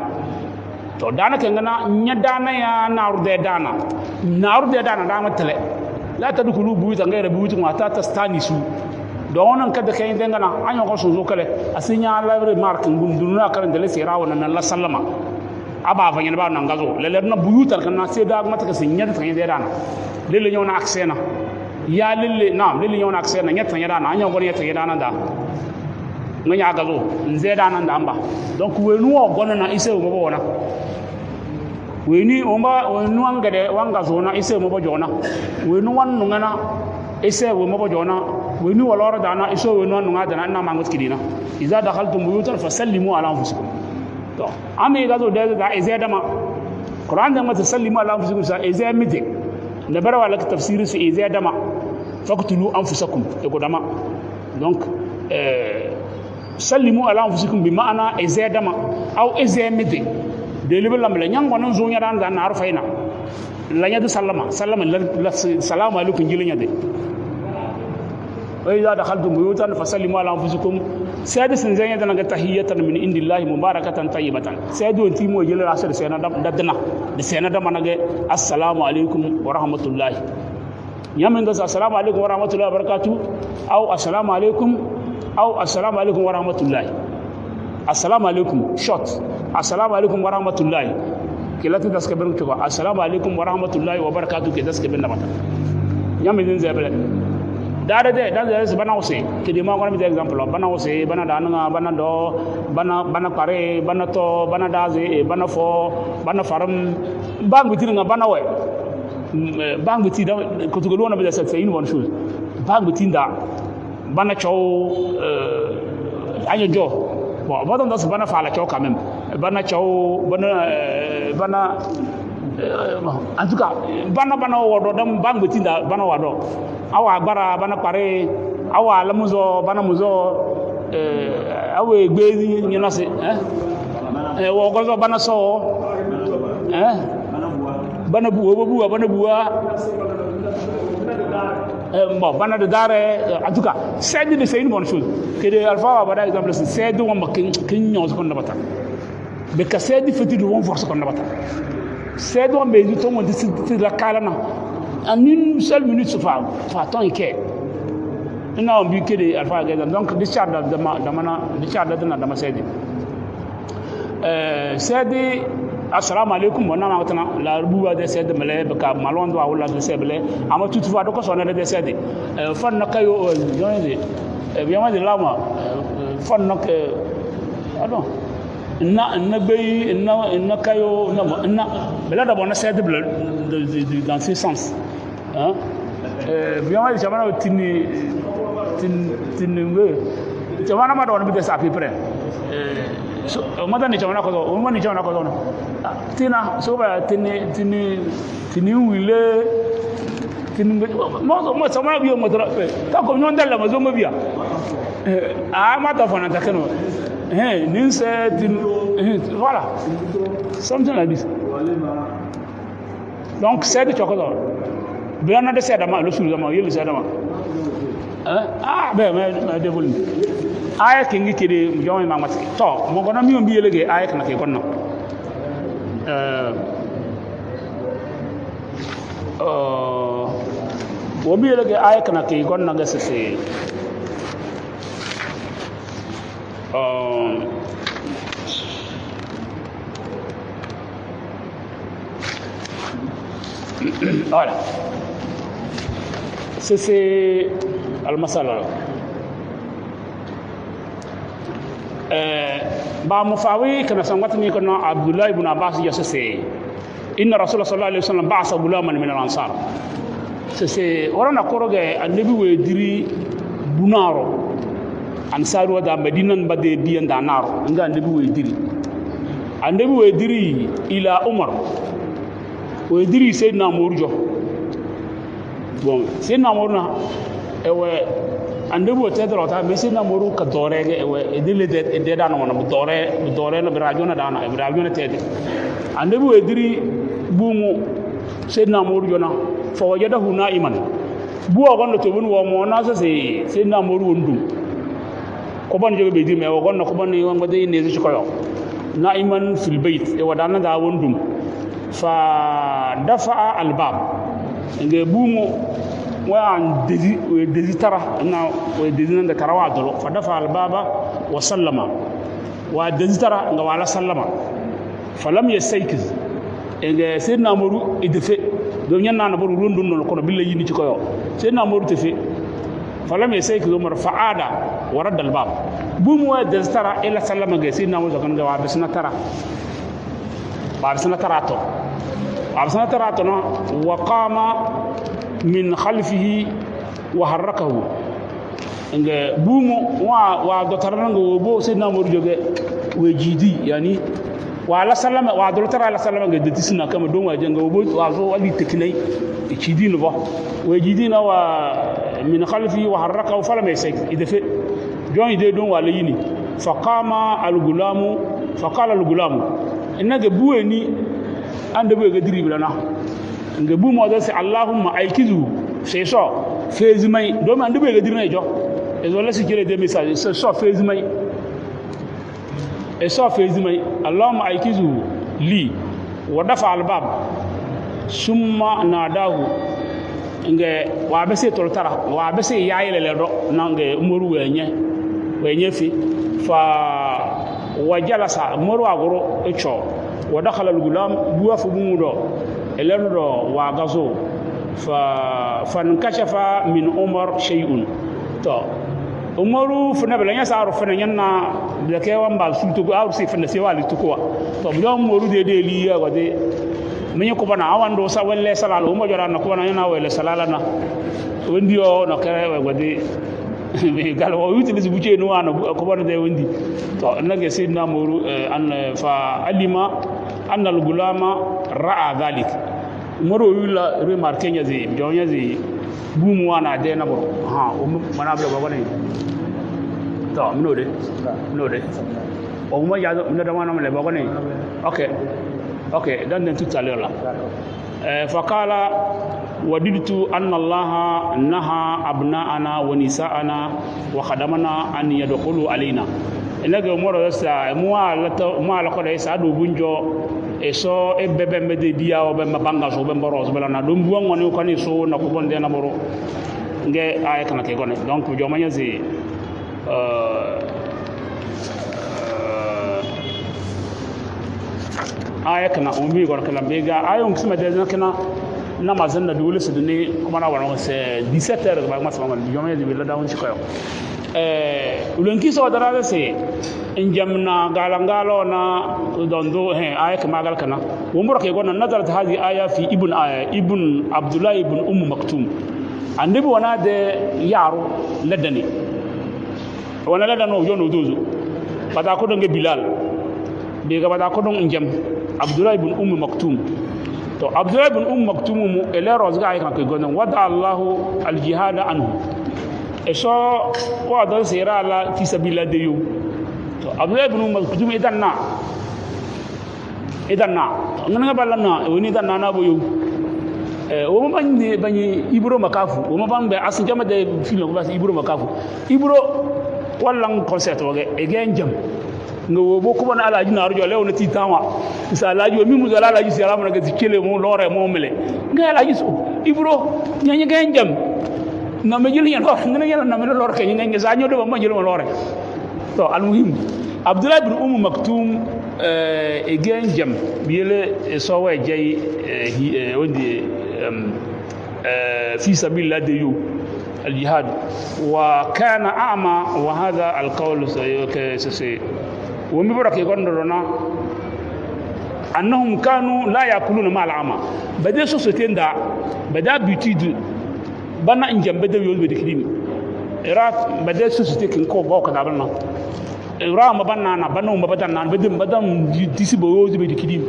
تو دانا كنا نيدانا يا نارود دانا دانا تله لا تدخلوا بيوتا غير بيوتكم حتى تستانسوا دونا كده كاين دعنا أنا أقول سوزو كله أسيني على ريمارك ندونا كرن دلنا سيراونا نلا سلما aba fa ba na ngazo lele na buyutar kan na sai da mata ka sin yata tanye dana lele nyona aksena ya lele nyona aksena nyata tanye dana anya gona yata dana da nganya gazo nze dana da amba donc wenu o gona na ise mo bona weni wenu angade wanga zona ise mo bojona wenu wannu ngana ise mo bojona wenu walora dana ise wenu wannu ngada na mangut kidina iza dakhaltum buyutan fasallimu ala anfusikum ame gazo da izadama Quran da mata sallimu ala anfusikum sa izamide da bara wala tafsiri su izadama faqtulu anfusakum ko dama donc sallimu ala anfusikum bi ma'ana izadama aw izamide de libe lamla nyango non zo nyada da na arfaina la nyada sallama salamu alaikum jilinya de wa idha dakhaltum buyutan fasallimu ala anfusikum سيد سنزين دنا تحية من عند الله مباركة طيبة سيد أنتي مو جل راسل سينا دنا سينا دم أنا السلام عليكم ورحمة الله يامن دس السلام عليكم ورحمة الله وبركاته أو السلام عليكم ورحمة الله السلام عليكم شوت السلام عليكم ورحمة الله كلا تدرس كبرنا تقول السلام عليكم ورحمة الله وبركاته كدرس كبرنا بطل يامن دين زبالة dada bana ose kidi ma ngona mi example bana ose bana dana bana do bana pare bana to bana daze bana fo bana faram bang bitir nga bana we bang bitir da ko to golo na be c'est une bonne chose bang bitinda bana chow ayo jo bon ba dans bana fa la chow quand même bana chow bana en tout cas bana wodo dam bang bitinda bana wado awa bara bana pare awa lamuzo bana muzo awe gbezi nyina se wo gozo bana so bana buwa bon bana de dare en tout cas c'est une bonne chose que de alpha par exemple c'est de wamba kin nyos kon nabata be ka c'est di feti de won force kon nabata c'est de wamba di to mo di la kala na en une seule minute se fa tant que ina on bi kede alfa ga donc discharge da mana discharge da na sedi sedi assalamu alaikum wa nama tana la rubuwa da sedi male baka malon do wala do sebele ama toutefois do ko sonna de sedi fon na kayo jonde bien ma de lama fon na que alors na bay na kayo na bela da bona sedi dans ce sens hein bien ma jamana tini jamana ma don bi de sa peu près so madani jamana ko o mani jamana ko don tina so ba tini wile tini mo sama bi mo dra ta ko non dalla ma zo mo biya ma ta fona ta kano Voilà. Something like this. Donc, c'est de chocolat. Bien, de sedama, le sous-dama, il le sedama. Mais dévolé. Aya kingi kiri jomai mamati. To, mo gona mi on biye lege aya kana ke konna. Wo biye lege aya kana ke konna ga sese. Voilà. C'est al-masala. Ba mufawi kana sangwat ni kana Abdullah ibn Abbas ya sese. Inna Rasulullah sallallahu alaihi wasallam ba'asa gulaman min al-ansar. Sese orana koroge annabi we diri bunaro. Ansaru da Madinan bade biyan da naro nga annabi we diri ila Umar. We diri Sayyidina Murjo. Bon, Sayyidina Murna ewe andebu tedro ta me Sayyidina Muru ka dorege ewe edile de da no no dore na brajona dana brajona tede. Andebu we diri bumu Sayyidina Murjo na fa wajadahu na'iman. Buwa gondo to bun wo mo na se Sayyidina Muru wondum. Ko ban joge be diri me wo gondo ko ban ni wongo de ne zu ko yo. Na'iman fil bayt e wadana da wondum. فدفع الباب nge bumo wa dezi tara na wa dezi nan da tarawa dolo fadafa albaba wa sallama wa dezi tara nga wala sallama falam yastaykiz nge sayyidina Umaru idefe do nyanna na boru rondon no ko billa yini ci ko yo sayyidina Umaru tefe falam yastaykiz Umar faada wa radda albab bumo wa dezi tara ila sallama nge sayyidina Umaru kan nga wa bisna tara عرسنا تراتنا وقام من خلفه وحركه إن بومو ودكتورنا وبو سيدنا مرجوجة وجدي يعني وعلى سلام وعدلتر على سلام قد تسنا كم دون وجنگ وبو وعزو ولي تكني يجدي نبا وجدينا ومن خلفه وحركه فلم يسيك إذا في جون يدي دون وليني فقام الغلام إنك بويني ande be ga diribla na nge bu mo do se allahumma aikizu c'est ça fezimay do man ande be ga dirina jo e zo la si jere des messages c'est ça fezimay e ça fezimay allahumma aikizu li wa dafa al bab summa nadahu nge wa be se toltara wa be se yayle le do nange moru wenye fi fa wajalasa moru agoro echo ودخل الغلام بوف بمودو الردو واغازو فانكشف من عمر شيء تو عمر فنبل يسار فنينا بلكي وان سلطو او سي فن سي والي تكوا تو بلو عمر دي لي ودي من يكبنا اوان دو سا ولا سلال عمر جرا نكونا ينا ولا سلالنا ونديو نكره ودي قال ويوتلز بوجي نو انا كبنا دي وندي تو نغي سيدنا مورو ان فعلم ان الغلام راى ذلك مورو يلا ريماركين يزي جون يزي بوم وانا دي نبر ها منا بلا بغني تو منو دي او ما يا من دا وانا مله بغني اوكي دان tout à l'heure là فقال وددت أن الله نهى أبناءنا ونساءنا وخدمنا أن يدخلوا علينا إنك أمور يسا ما لقد يسا دو بنجو إسو إببن بدي أو بن بانغاس أو بن بروس بلنا دون بوان ونيو كان يسو نكوبون دينا برو نجي آية كنا كيغوني دونك جوما يزي آية كنا أمي غور كلام بيجا آية ونكسم دينا كنا namazan na dole su ne kuma na wannan sai 17h ba masu mamman jama'a da billa dawon shi kayo ulanki so da rada sai in jamna galangalo na dondo aya kama gal kana wumur ke gonna nazarat hadi aya fi ibn abdullah ibn maktum annabi wana da yaro ladani wana ladano yono dozo bada ko donge bilal be ga bada ko don jam abdullah ibn maktum to abdullah ibn maktum mu ele rozga ay kan ko gonna wada allah al jihad anhu eso ko adon sira la fi sabila de yo to abdullah ibn maktum idanna ngana balana woni idanna na boyo o mo bani ibro makafu o mo ban be asin jama de film ko bas ibro makafu ibro wallan concert woge e genjam ngo bo ko bona alaji na arjo lew na titama sa alaji o mi mu zala alaji si alamu na ga zikele mo lore mo mele nga alaji so ibro nyanya genjam na me jeli yan ngana yalla na me lore ke nyanga za nyodo ba ma jeli mo lore to al muhim abdullah ibn maktum e genjam biele so wa jey wodi في سبيل الله ديو الجهاد وكان أعمى وهذا القول ومبرك يقولون أنهم كانوا لا يأكلون مع العمى بدأ سوسيتين دا بدأ بيتيد بنا إنجم بدأ يوز بدكليم إراك بدأ سوسيتين كنكو باو كدابلنا إراك ما بنا ما بدنا بدأ ديسي بيوز بدكليم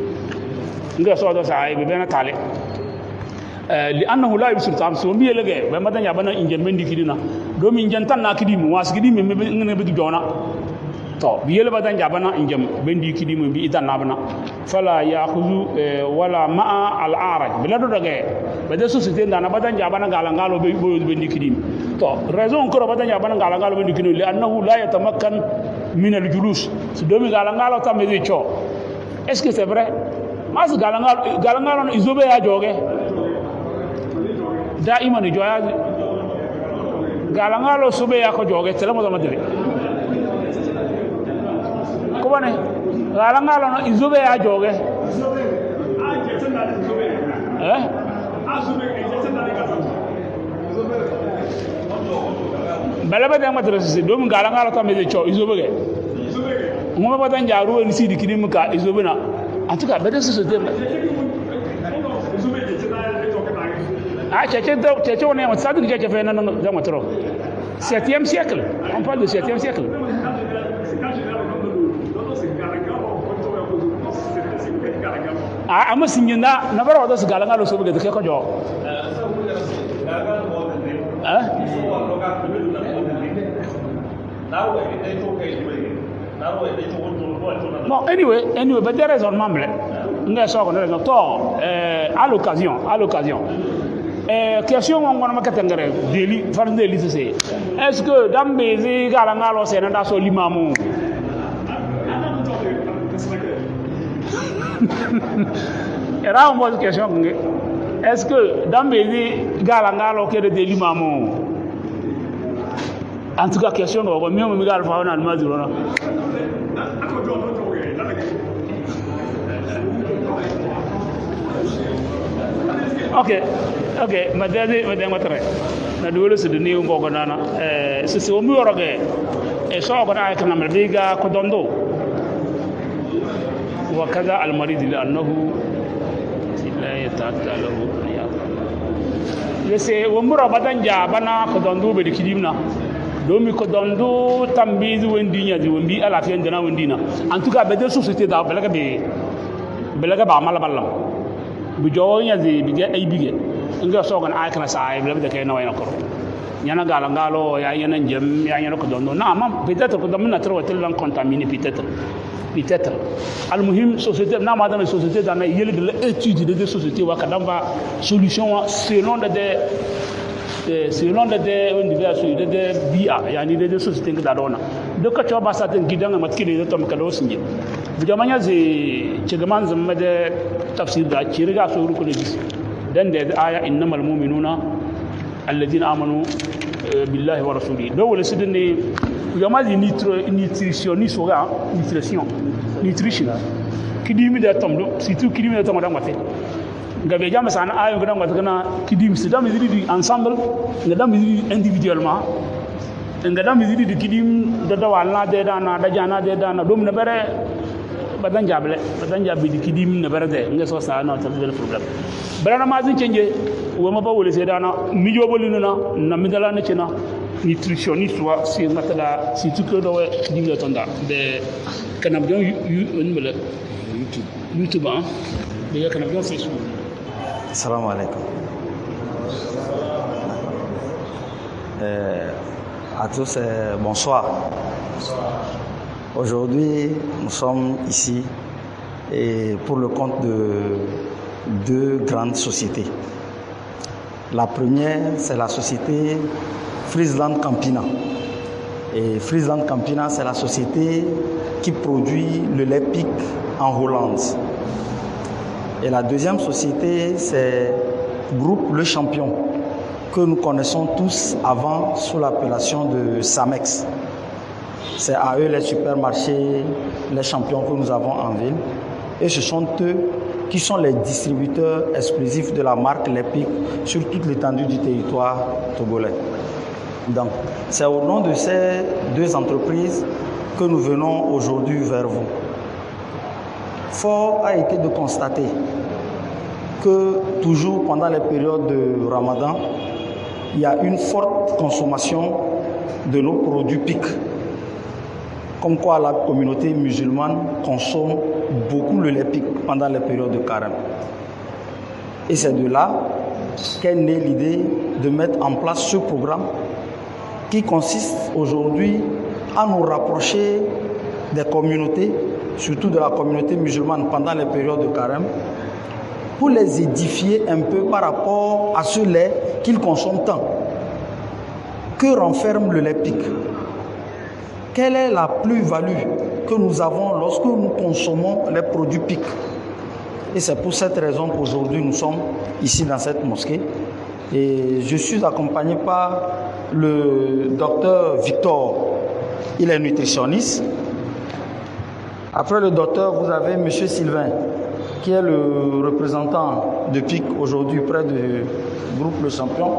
نقول سوى ساعي ببنا تعلق لأنه لا يبصر تامسون بيه لغة بما دان يابنا إنجن من دي كدينا دوم إنجن تان ناكديم واس كديم من بدو جونا تو بيه لبا دان يابنا إنجن من دي كديم بي إدان نابنا فلا يأخذ ولا مع العارج بلا دو دغه بده سوسيتي دانا بدان يابنا غالانغالو بي دي كديم تو ريزون كرو بدان يابنا غالانغالو بي دي كديم لأنه لا يتمكن من الجلوس دومي غالانغالو تامي تشو est-ce que c'est vrai mas غالانغالو izobe ya joge دائما جواز galangalo sube yako joge tele mo madire ko bane galangalo no izube ya joge balaba de madire si dum galangalo tambe de cho izube ge mo ba tan jaru ni sidi kidim ka izube na en tout cas bede so de Tchétché, on est en train de dire que c'est un 7e siècle. On parle du 7e siècle. Ah, mais si on a n'a pas de galanga le sauve de quelque chose. Bon, anyway, but there is un membre. Nous sommes à l'occasion. Question on va makatengere deli farde deli c'est est-ce que dans bezi galangalo c'est nda so limamu era on pose question est-ce que dans bezi galangalo que de limamu en tout cas question on va mieux me gal fa on a mazuro na ok madade matre na dole su duni un gogo nana se o mi oroge so ko na kana malbiga ko dondo wa kaza al marid li annahu la yatatta lahu lese o mura badanja bana ko dondo be dikidimna domi ko dondo tambizi wendi nyazi wembi ala fi ndana wendina en tout cas be de société da belaga ba mala ballam bu jowo nyazi bi ay bige nga sogan ay kana saay bi de kay na wayna ko nyana galangalo ya yana njem ya yana ko dondo na mam peut-être ko damna trop tellement contaminé peut-être al muhim société na ma dans société dans yele de l'étude de société wa kadamba solution selon de université de bia yani de société que dadona de ka choba saten gidanga matkili de tom kado sinje bu jamanya ze chegaman zamma de tafsir da chiriga so ru ko de gis dan de aya innamal mu'minuna alladhina amanu billahi wa rasulihi do wala sidene yamazi nutritionniste oga nutrition kidimi de tomdo surtout kidimi de tomdo ngate ngabe jam sana ayo ngada ngata kana kidimi sidam izidi ensemble ngada izidi individuellement ngada izidi de kidim da wala de dana da jana de dana dum na bare badan jabi di kidim na bare de ngaso sa na tabe le problème barana ma zin cenge wo ma ba wole sedana mi joboli na mi dala na cina nutritionniste wa si ngata si tout que do dinga tonda de kanam don mele YouTube hein de kanam don Facebook. Assalamu alaikum. À tous, bonsoir. Aujourd'hui, nous sommes ici et pour le compte de deux grandes sociétés. La première, c'est la société Friesland Campina. Et Friesland Campina, c'est la société qui produit le lait pic en Hollande. Et la deuxième société, c'est Groupe Le Champion, que nous connaissons tous avant sous l'appellation de Samex. C'est à eux les supermarchés, les champions que nous avons en ville. Et ce sont eux qui sont les distributeurs exclusifs de la marque Lait Pic sur toute l'étendue du territoire togolais. Donc, c'est au nom de ces deux entreprises que nous venons aujourd'hui vers vous. Fort a été de constater que toujours pendant les périodes de Ramadan, il y a une forte consommation de nos produits PIC. Comme quoi la communauté musulmane consomme beaucoup le lait PIC pendant les périodes de carême. Et c'est de là qu'est née l'idée de mettre en place ce programme qui consiste aujourd'hui à nous rapprocher des communautés, surtout de la communauté musulmane pendant les périodes de carême, pour les édifier un peu par rapport à ce lait qu'ils consomment tant. Que renferme le lait PIC? Quelle est la plus-value que nous avons lorsque nous consommons les produits PIC? Et c'est pour cette raison qu'aujourd'hui nous sommes ici dans cette mosquée. Et je suis accompagné par le docteur Victor. Il est nutritionniste. Après le docteur, vous avez M. Sylvain, qui est le représentant de PIC aujourd'hui près du groupe Le Champion.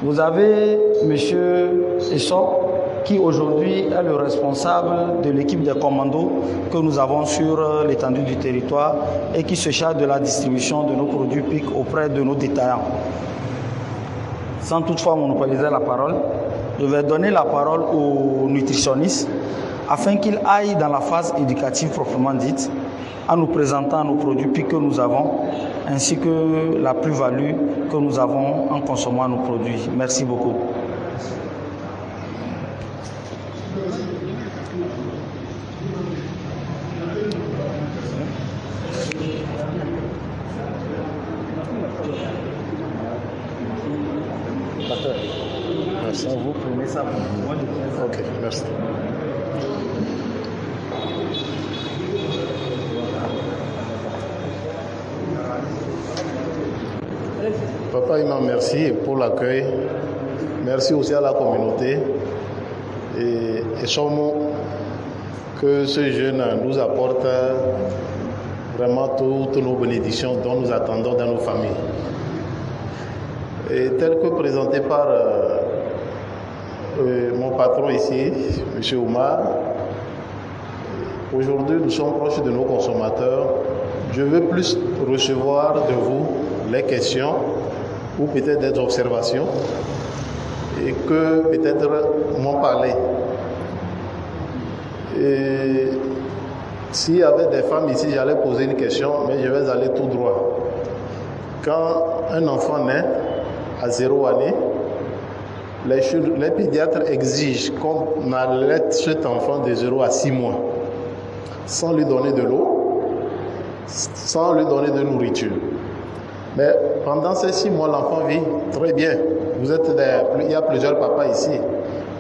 Vous avez M. Essop, qui aujourd'hui est le responsable de l'équipe des commandos que nous avons sur l'étendue du territoire et qui se charge de la distribution de nos produits PIC auprès de nos détaillants. Sans toutefois monopoliser la parole, je vais donner la parole aux nutritionnistes afin qu'ils aillent dans la phase éducative proprement dite en nous présentant nos produits PIC que nous avons ainsi que la plus-value que nous avons en consommant nos produits. Merci beaucoup. Merci. Vous prenez ça pour vous. Ok, merci. Papa Imam, merci pour l'accueil. Merci aussi à la communauté. Et sûrement que ce jeune nous apporte vraiment toutes nos bénédictions dont nous attendons dans nos familles. Et tel que présenté par mon patron ici, M. Oumar, aujourd'hui nous sommes proches de nos consommateurs. Je veux plus recevoir de vous les questions ou peut-être des observations et que peut-être m'en parler. Et s'il y avait des femmes ici, j'allais poser une question, mais je vais aller tout droit. Quand un enfant naît à 0 année, les pédiatres exigent qu'on allaite cet enfant de 0 à 6 mois sans lui donner de l'eau, sans lui donner de nourriture. Mais pendant ces 6 mois, l'enfant vit très bien. Il y a plusieurs papas ici.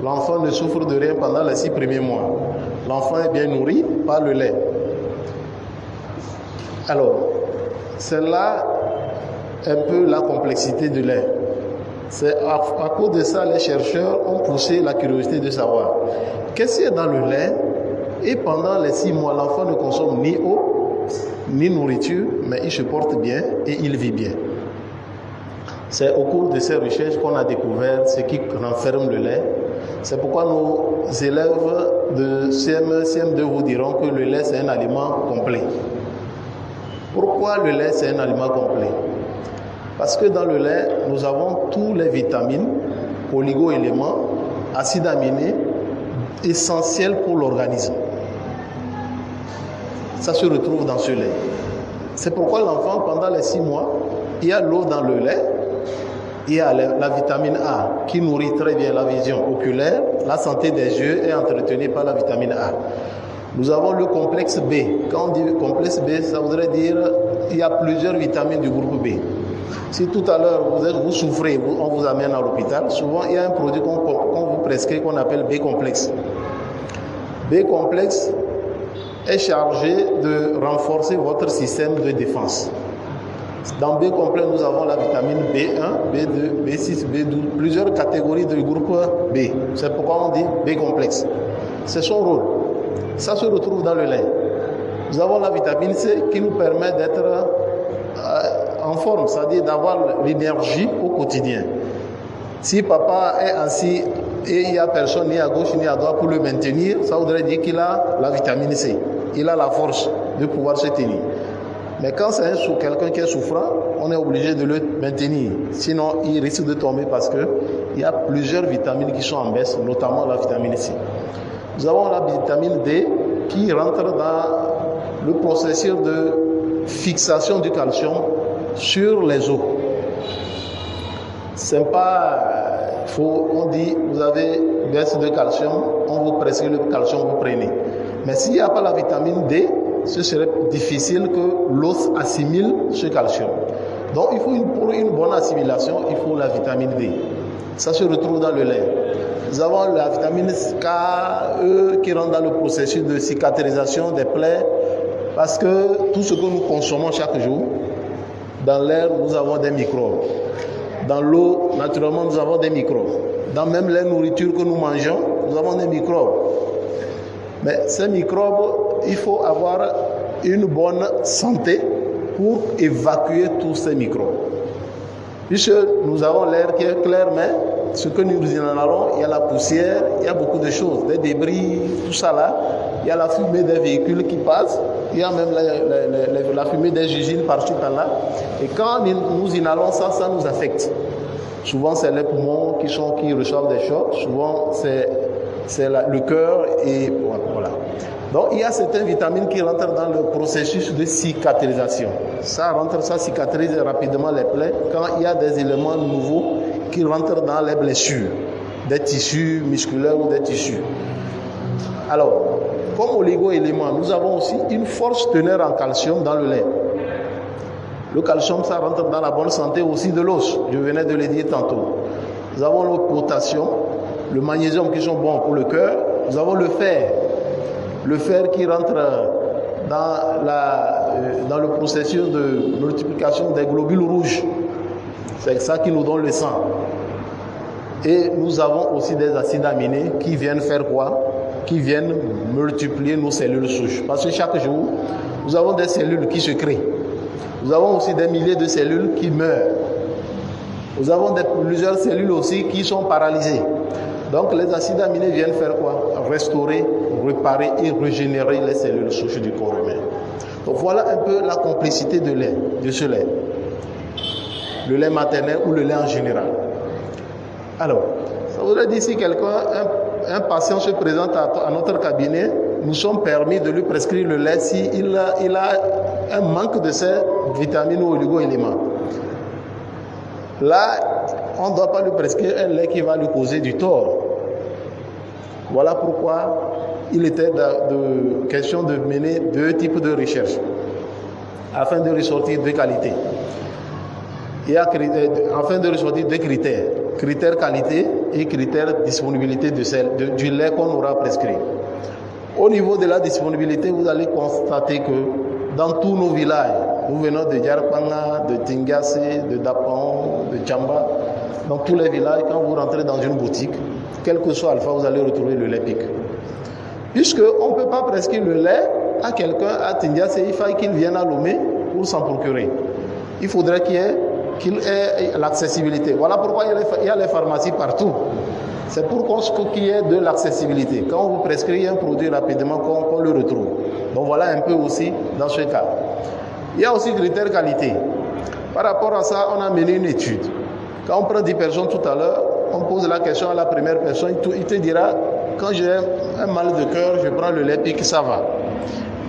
L'enfant ne souffre de rien pendant les 6 premiers mois. L'enfant est bien nourri par le lait. Alors, c'est là un peu la complexité du lait. C'est à cause de ça, les chercheurs ont poussé la curiosité de savoir qu'est-ce qu'il y a dans le lait. Et pendant les 6 mois, l'enfant ne consomme ni eau, ni nourriture, mais il se porte bien et il vit bien. C'est au cours de ces recherches qu'on a découvert ce qui renferme le lait. C'est pourquoi nos élèves de CM1, CM2 vous diront que le lait c'est un aliment complet. Pourquoi le lait c'est un aliment complet? Parce que dans le lait, nous avons tous les vitamines, oligo-éléments, acides aminés, essentiels pour l'organisme. Ça se retrouve dans ce lait. C'est pourquoi l'enfant, pendant les 6 mois, il y a l'eau dans le lait Il y a la vitamine A qui nourrit très bien la vision oculaire. La santé des yeux est entretenue par la vitamine A. Nous avons le complexe B. Quand on dit complexe B, ça voudrait dire qu'il y a plusieurs vitamines du groupe B. Si tout à l'heure vous souffrez, on vous amène à l'hôpital, souvent il y a un produit qu'on vous prescrit qu'on appelle B complexe. B complexe est chargé de renforcer votre système de défense. Dans B complexe, nous avons la vitamine B1, B2, B6, B12, plusieurs catégories du groupe B. C'est pourquoi on dit B complexe. C'est son rôle. Ça se retrouve dans le lait. Nous avons la vitamine C qui nous permet d'être en forme, c'est-à-dire d'avoir l'énergie au quotidien. Si papa est assis et il n'y a personne ni à gauche ni à droite pour le maintenir, ça voudrait dire qu'il a la vitamine C. Il a la force de pouvoir se tenir. Mais quand c'est quelqu'un qui est souffrant, on est obligé de le maintenir. Sinon, il risque de tomber parce qu'il y a plusieurs vitamines qui sont en baisse, notamment la vitamine C. Nous avons la vitamine D qui rentre dans le processus de fixation du calcium sur les os. C'est pas on dit vous avez baisse de calcium, on vous prescrit le calcium, vous prenez. Mais s'il n'y a pas la vitamine D, ce serait difficile que l'os assimile ce calcium. Donc pour une bonne assimilation, il faut la vitamine D. Ça se retrouve dans le lait. Nous avons la vitamine K, E qui rentre dans le processus de cicatrisation des plaies parce que tout ce que nous consommons chaque jour, dans l'air, nous avons des microbes. Dans l'eau, naturellement, nous avons des microbes. Dans même les nourritures que nous mangeons, nous avons des microbes. Mais ces microbes, il faut avoir une bonne santé pour évacuer tous ces microbes. Puisque nous avons l'air qui est clair, mais ce que nous inhalons, il y a la poussière, il y a beaucoup de choses, des débris, tout ça là. Il y a la fumée des véhicules qui passent, il y a même la fumée des usines par-ci par-là. Et quand nous inhalons ça, ça nous affecte. Souvent, c'est les poumons qui reçoivent des chocs. Souvent, c'est le cœur et voilà. Donc, il y a certaines vitamines qui rentrent dans le processus de cicatrisation. Ça cicatrise rapidement les plaies quand il y a des éléments nouveaux qui rentrent dans les blessures, des tissus musculaires ou des tissus. Alors, comme oligo-élément, nous avons aussi une forte teneur en calcium dans le lait. Le calcium, ça rentre dans la bonne santé aussi de l'os. Je venais de le dire tantôt. Nous avons le potassium, le magnésium qui sont bons pour le cœur. Nous avons le fer. Le fer qui rentre dans le processus de multiplication des globules rouges. C'est ça qui nous donne le sang. Et nous avons aussi des acides aminés qui viennent faire quoi? Qui viennent multiplier nos cellules souches. Parce que chaque jour, nous avons des cellules qui se créent. Nous avons aussi des milliers de cellules qui meurent. Nous avons plusieurs cellules aussi qui sont paralysées. Donc les acides aminés viennent faire quoi? Restaurer, réparer et régénérer les cellules souches du corps humain. Donc voilà un peu la complexité de ce lait. Le lait maternel ou le lait en général. Alors, ça voudrait dire si un patient se présente à notre cabinet, nous sommes permis de lui prescrire le lait s'il a un manque de ces vitamines ou oligo-éléments. Là, on ne doit pas lui prescrire un lait qui va lui causer du tort. Voilà pourquoi il était question de mener 2 types de recherches afin de ressortir 2 qualités. Afin de ressortir 2 critères. Critères qualité et critères disponibilité du lait qu'on aura prescrit. Au niveau de la disponibilité, vous allez constater que dans tous nos villages, nous venons de Djarpanga, de Tingase, de Dapan, de Tchamba, dans tous les villages, quand vous rentrez dans une boutique, quel que soit Alpha, vous allez retrouver le lait PIC. Puisqu'on ne peut pas prescrire le lait à quelqu'un à Tingase, il faut qu'il vienne à Lomé pour s'en procurer. Il faudrait qu'il ait l'accessibilité. Voilà pourquoi il y a les pharmacies partout. C'est pour qu'il y ait de l'accessibilité. Quand on vous prescrit un produit rapidement, qu'on le retrouve. Donc voilà un peu aussi dans ce cas. Il y a aussi critères qualité. Par rapport à ça, on a mené une étude. Quand on prend 10 personnes tout à l'heure, on pose la question à la première personne, il te dira, quand j'ai un mal de cœur, je prends le lait PIC, ça va.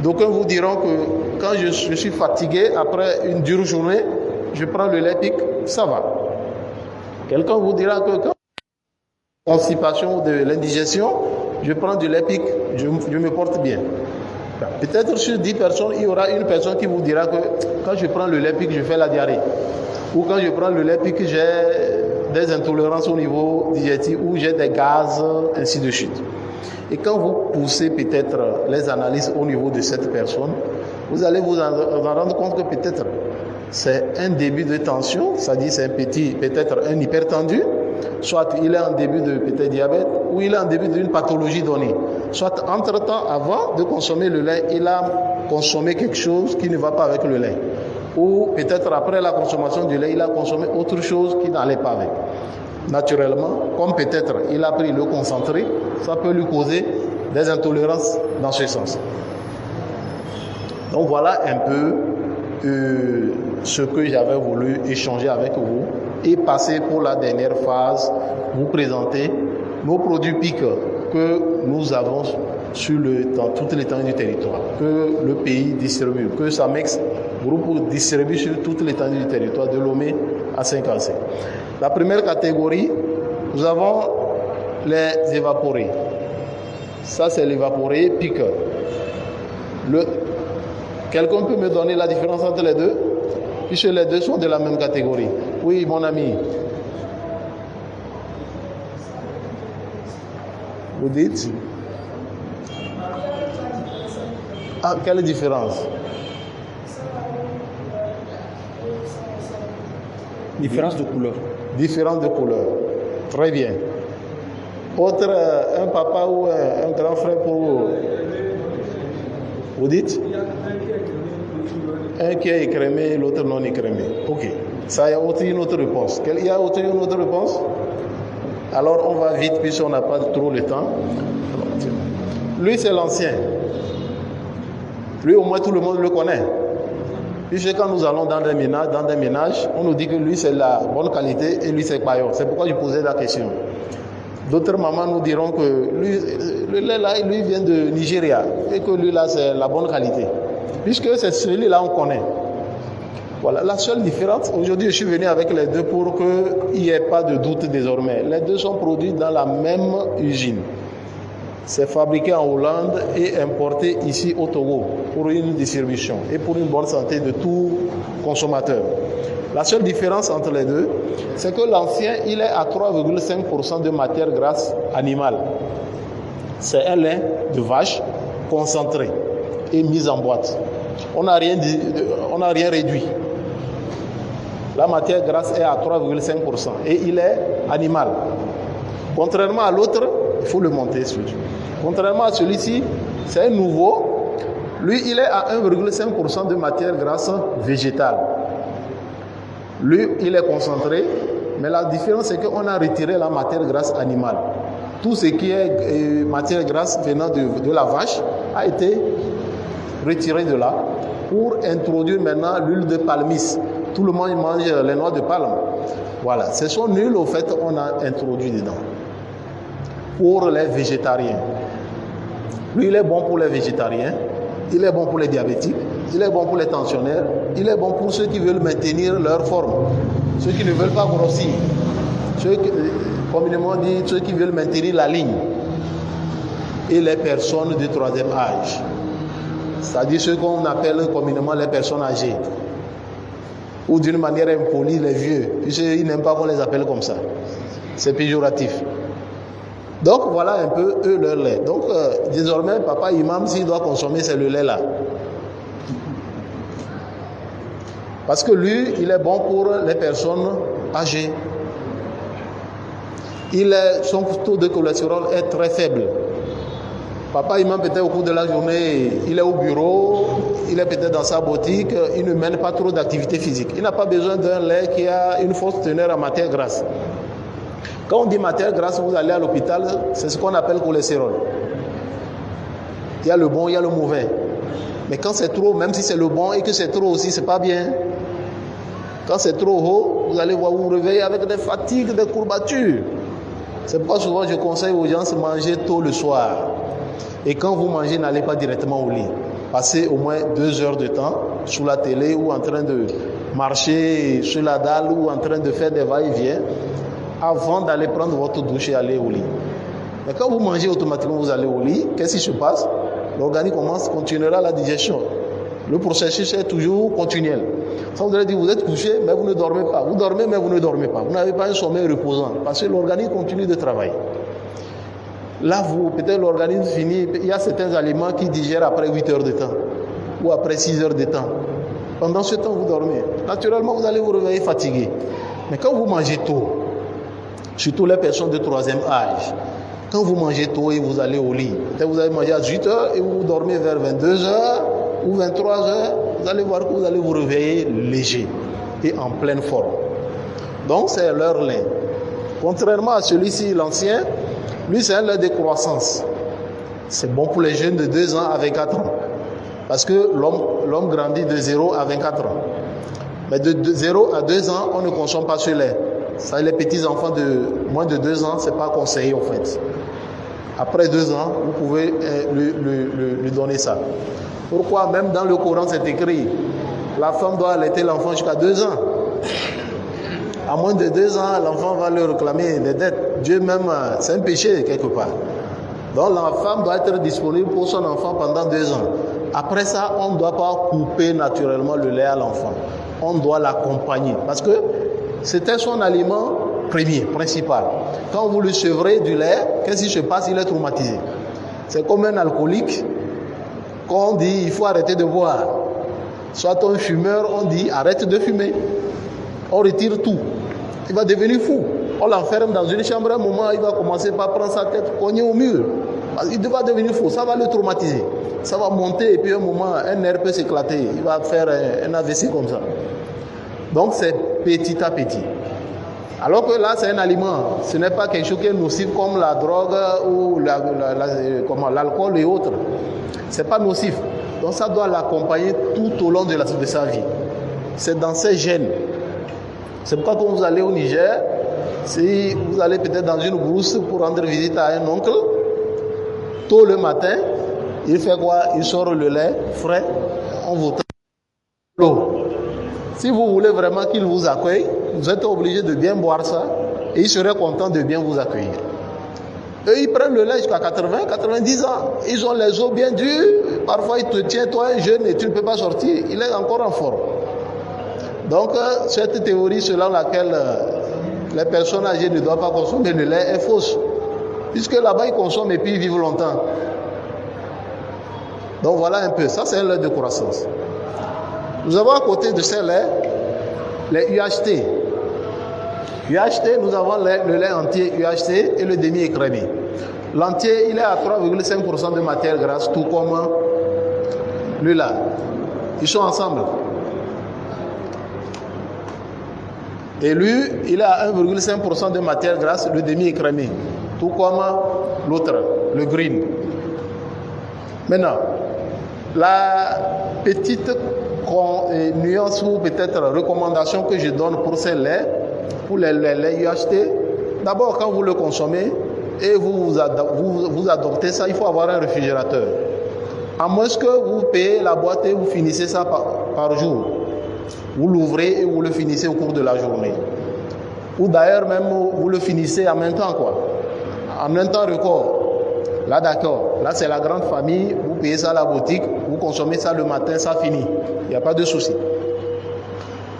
D'aucuns vous diront que quand je suis fatigué, après une dure journée, je prends le lait PIC, ça va. Quelqu'un vous dira que quand constipation ou de l'indigestion, je prends du lait pic, je me porte bien. Peut-être sur 10 personnes, il y aura une personne qui vous dira que quand je prends le lait pic, je fais la diarrhée. Ou quand je prends le lait pic, j'ai des intolérances au niveau digestif ou j'ai des gaz, ainsi de suite. Et quand vous poussez peut-être les analyses au niveau de cette personne, vous allez vous en rendre compte que peut-être c'est un début de tension, c'est-à-dire c'est peut-être un hypertendu, soit il est en début de peut-être diabète, ou il est en début d'une pathologie donnée. Soit entre-temps, avant de consommer le lait, il a consommé quelque chose qui ne va pas avec le lait. Ou peut-être après la consommation du lait, il a consommé autre chose qui n'allait pas avec. Naturellement, comme peut-être il a pris le concentré, ça peut lui causer des intolérances dans ce sens. Donc voilà un peu ce que j'avais voulu échanger avec vous et passer pour la dernière phase, vous présenter nos produits PIC que nous avons dans toute l'étendue du territoire, que le pays distribue, que Samex groupe distribue sur toute l'étendue du territoire de Lomé à Saint-Cancé. La première catégorie, nous avons les évaporés. Ça, c'est l'évaporé PIC. Quelqu'un peut me donner la différence entre les deux? Puisque les deux sont de la même catégorie. Oui, mon ami. Vous dites? Ah, quelle différence? Différence de couleur. Différence de couleur. Très bien. Autre, un papa ou un grand frère pour vous? Vous dites? Un qui est écrémé, l'autre non écrémé. Ok. Ça, il y a aussi une autre réponse. Il y a aussi une autre réponse? Alors, on va vite, puisqu'on n'a pas trop le temps. Lui, c'est l'ancien. Lui, au moins, tout le monde le connaît. Puisque quand nous allons dans des ménages, on nous dit que lui, c'est la bonne qualité et lui, c'est paillon. C'est pourquoi je posais la question. D'autres mamans nous diront que lui, le lait là, lui vient de Nigeria et que lui là, c'est la bonne qualité. Puisque c'est celui-là, on connaît. Voilà, la seule différence, aujourd'hui, je suis venu avec les deux pour qu'il n'y ait pas de doute désormais. Les deux sont produits dans la même usine. C'est fabriqué en Hollande et importé ici au Togo pour une distribution et pour une bonne santé de tout consommateur. La seule différence entre les deux, c'est que l'ancien, il est à 3,5% de matière grasse animale. C'est un lait de vache concentré et mis en boîte. On n'a rien réduit. La matière grasse est à 3,5% et il est animal. Contrairement à l'autre, il faut le monter celui-ci. Contrairement à celui-ci, c'est un nouveau. Lui, il est à 1,5% de matière grasse végétale. Lui, il est concentré, mais la différence, c'est qu'on a retiré la matière grasse animale. Tout ce qui est matière grasse venant de la vache a été retiré de là pour introduire maintenant l'huile de palmiste. Tout le monde mange les noix de palme. Voilà, c'est son huile, au fait, on a introduit dedans. Pour les végétariens. Lui, il est bon pour les végétariens, il est bon pour les diabétiques, il est bon pour les tensionnaires, il est bon pour ceux qui veulent maintenir leur forme, ceux qui ne veulent pas grossir, communément dit, ceux qui veulent maintenir la ligne, et les personnes de troisième âge, c'est-à-dire ceux qu'on appelle communément les personnes âgées, ou d'une manière impolie les vieux, puisqu'ils n'aiment pas qu'on les appelle comme ça, c'est péjoratif. Donc voilà un peu eux leur lait. Donc désormais, papa imam, s'il doit consommer, c'est le lait là. Parce que lui, il est bon pour les personnes âgées. Son taux de cholestérol est très faible. Papa imam, peut-être au cours de la journée, il est au bureau, il est peut-être dans sa boutique, il ne mène pas trop d'activité physique. Il n'a pas besoin d'un lait qui a une forte teneur en matière grasse. Quand on dit matière grasse, vous allez à l'hôpital, c'est ce qu'on appelle cholestérol. Il y a le bon, il y a le mauvais. Mais quand c'est trop, même si c'est le bon et que c'est trop aussi, c'est pas bien. Quand c'est trop haut, vous allez voir, vous réveiller avec des fatigues, des courbatures. C'est pourquoi souvent je conseille aux gens de manger tôt le soir. Et quand vous mangez, n'allez pas directement au lit. Passez au moins 2 heures de temps sous la télé ou en train de marcher sur la dalle ou en train de faire des va-et-vient. avant d'aller prendre votre douche et aller au lit. Mais quand vous mangez automatiquement, vous allez au lit, qu'est-ce qui se passe? L'organisme continuera la digestion. Le processus est toujours continuel. Ça voudrait dire que vous êtes couché, mais vous ne dormez pas. Vous dormez, mais vous ne dormez pas. Vous n'avez pas un sommeil reposant, parce que l'organisme continue de travailler. Là, peut-être l'organisme finit, il y a certains aliments qui digèrent après 8 heures de temps, ou après 6 heures de temps. Pendant ce temps, vous dormez. Naturellement, vous allez vous réveiller fatigué. Mais quand vous mangez tôt, surtout les personnes de 3e âge, quand vous mangez tôt et vous allez au lit, peut-être vous allez manger à 18 heures et vous dormez vers 22 heures ou 23 heures, vous allez voir que vous allez vous réveiller léger et en pleine forme. Donc, c'est leur lait. Contrairement à celui-ci, l'ancien, lui, c'est un lait de croissance. C'est bon pour les jeunes de 2 ans à 24 ans. Parce que l'homme grandit de 0 à 24 ans. Mais de 0 à 2 ans, on ne consomme pas ce lait. Ça, les petits enfants de moins de 2 ans, ce n'est pas conseillé en fait. Après 2 ans, vous pouvez lui donner ça. Pourquoi? Même dans le Coran, c'est écrit, la femme doit allaiter l'enfant jusqu'à 2 ans. À moins de 2 ans, l'enfant va lui réclamer des dettes. Dieu même, c'est un péché quelque part. Donc la femme doit être disponible pour son enfant pendant 2 ans. Après ça, on ne doit pas couper naturellement le lait à l'enfant. On doit l'accompagner. Parce que c'était son aliment premier, principal. Quand vous lui sevrez du lait, qu'est-ce qui se passe? Il est traumatisé. C'est comme un alcoolique. Quand on dit il faut arrêter de boire. Soit un fumeur, on dit arrête de fumer. On retire tout. Il va devenir fou. On l'enferme dans une chambre, un moment, il va commencer par prendre sa tête, cogner au mur. Il va devenir fou, ça va le traumatiser. Ça va monter et puis un moment, un nerf peut s'éclater. Il va faire un AVC comme ça. Donc c'est petit à petit. Alors que là, c'est un aliment. Ce n'est pas quelque chose qui est nocif comme la drogue ou l'alcool et autres. Ce n'est pas nocif. Donc ça doit l'accompagner tout au long de sa vie. C'est dans ses gènes. C'est pourquoi quand vous allez au Niger, si vous allez peut-être dans une brousse pour rendre visite à un oncle, tôt le matin, il fait quoi? Il sort le lait frais, on vous tend l'eau. Si vous voulez vraiment qu'il vous accueille, vous êtes obligé de bien boire ça et il serait content de bien vous accueillir. Eux, ils prennent le lait jusqu'à 80, 90 ans. Ils ont les os bien durs. Parfois, ils te tiennent, toi, jeune, et tu ne peux pas sortir. Il est encore en forme. Donc, cette théorie selon laquelle les personnes âgées ne doivent pas consommer le lait est fausse. Puisque là-bas, ils consomment et puis ils vivent longtemps. Donc, voilà un peu. Ça, c'est un lait de croissance. Nous avons à côté de ces laits, les UHT. UHT, nous avons le lait entier UHT et le demi-écrémé. L'entier, il est à 3,5% de matière grasse, tout comme lui là. Ils sont ensemble. Et lui, il a 1,5% de matière grasse, le demi-écrémé, tout comme l'autre, le green. Maintenant, la petite nuance ou peut-être recommandation que je donne pour ces laits, pour les laits UHT, d'abord quand vous le consommez et vous adoptez ça, il faut avoir un réfrigérateur. À moins que vous payez la boîte et vous finissez ça par jour. Vous l'ouvrez et vous le finissez au cours de la journée. Ou d'ailleurs même vous le finissez en même temps quoi. En un temps record. Là d'accord. Là c'est la grande famille. Vous payez ça à la boutique. Vous consommez ça le matin, ça finit. Il n'y a pas de souci.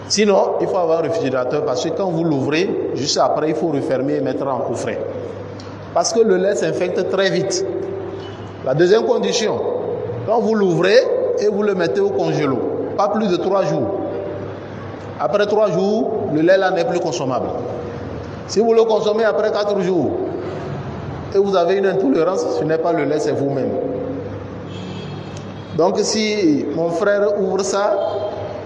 Sinon, il faut avoir un réfrigérateur parce que quand vous l'ouvrez, juste après, il faut refermer et mettre en coffret. Parce que le lait s'infecte très vite. La deuxième condition, quand vous l'ouvrez et vous le mettez au congélo, pas plus de 3 jours. Après 3 jours, le lait là n'est plus consommable. Si vous le consommez après 4 jours et vous avez une intolérance, ce n'est pas le lait, c'est vous-même. Donc si mon frère ouvre ça,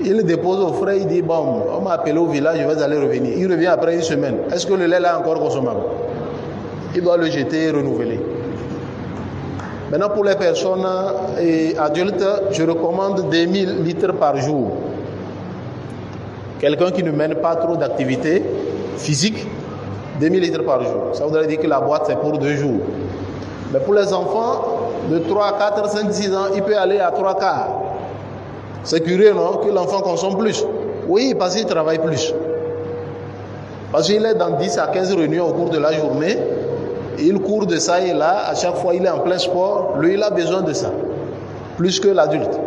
il dépose au frère, il dit bon, on m'a appelé au village, je vais aller revenir. Il revient après une semaine. Est-ce que le lait là est encore consommable? Il doit le jeter et renouveler. Maintenant pour les personnes adultes, je recommande 2000 litres par jour. Quelqu'un qui ne mène pas trop d'activité physique, 2000 litres par jour. Ça voudrait dire que la boîte c'est pour 2 jours. Mais pour les enfants de 3, 4, 5, 6 ans, il peut aller à 3 quarts. C'est curieux, non? Que l'enfant consomme plus. Oui, parce qu'il travaille plus. Parce qu'il est dans 10 à 15 réunions au cours de la journée. Il court de ça et là. À chaque fois, il est en plein sport. Lui, il a besoin de ça. Plus que l'adulte.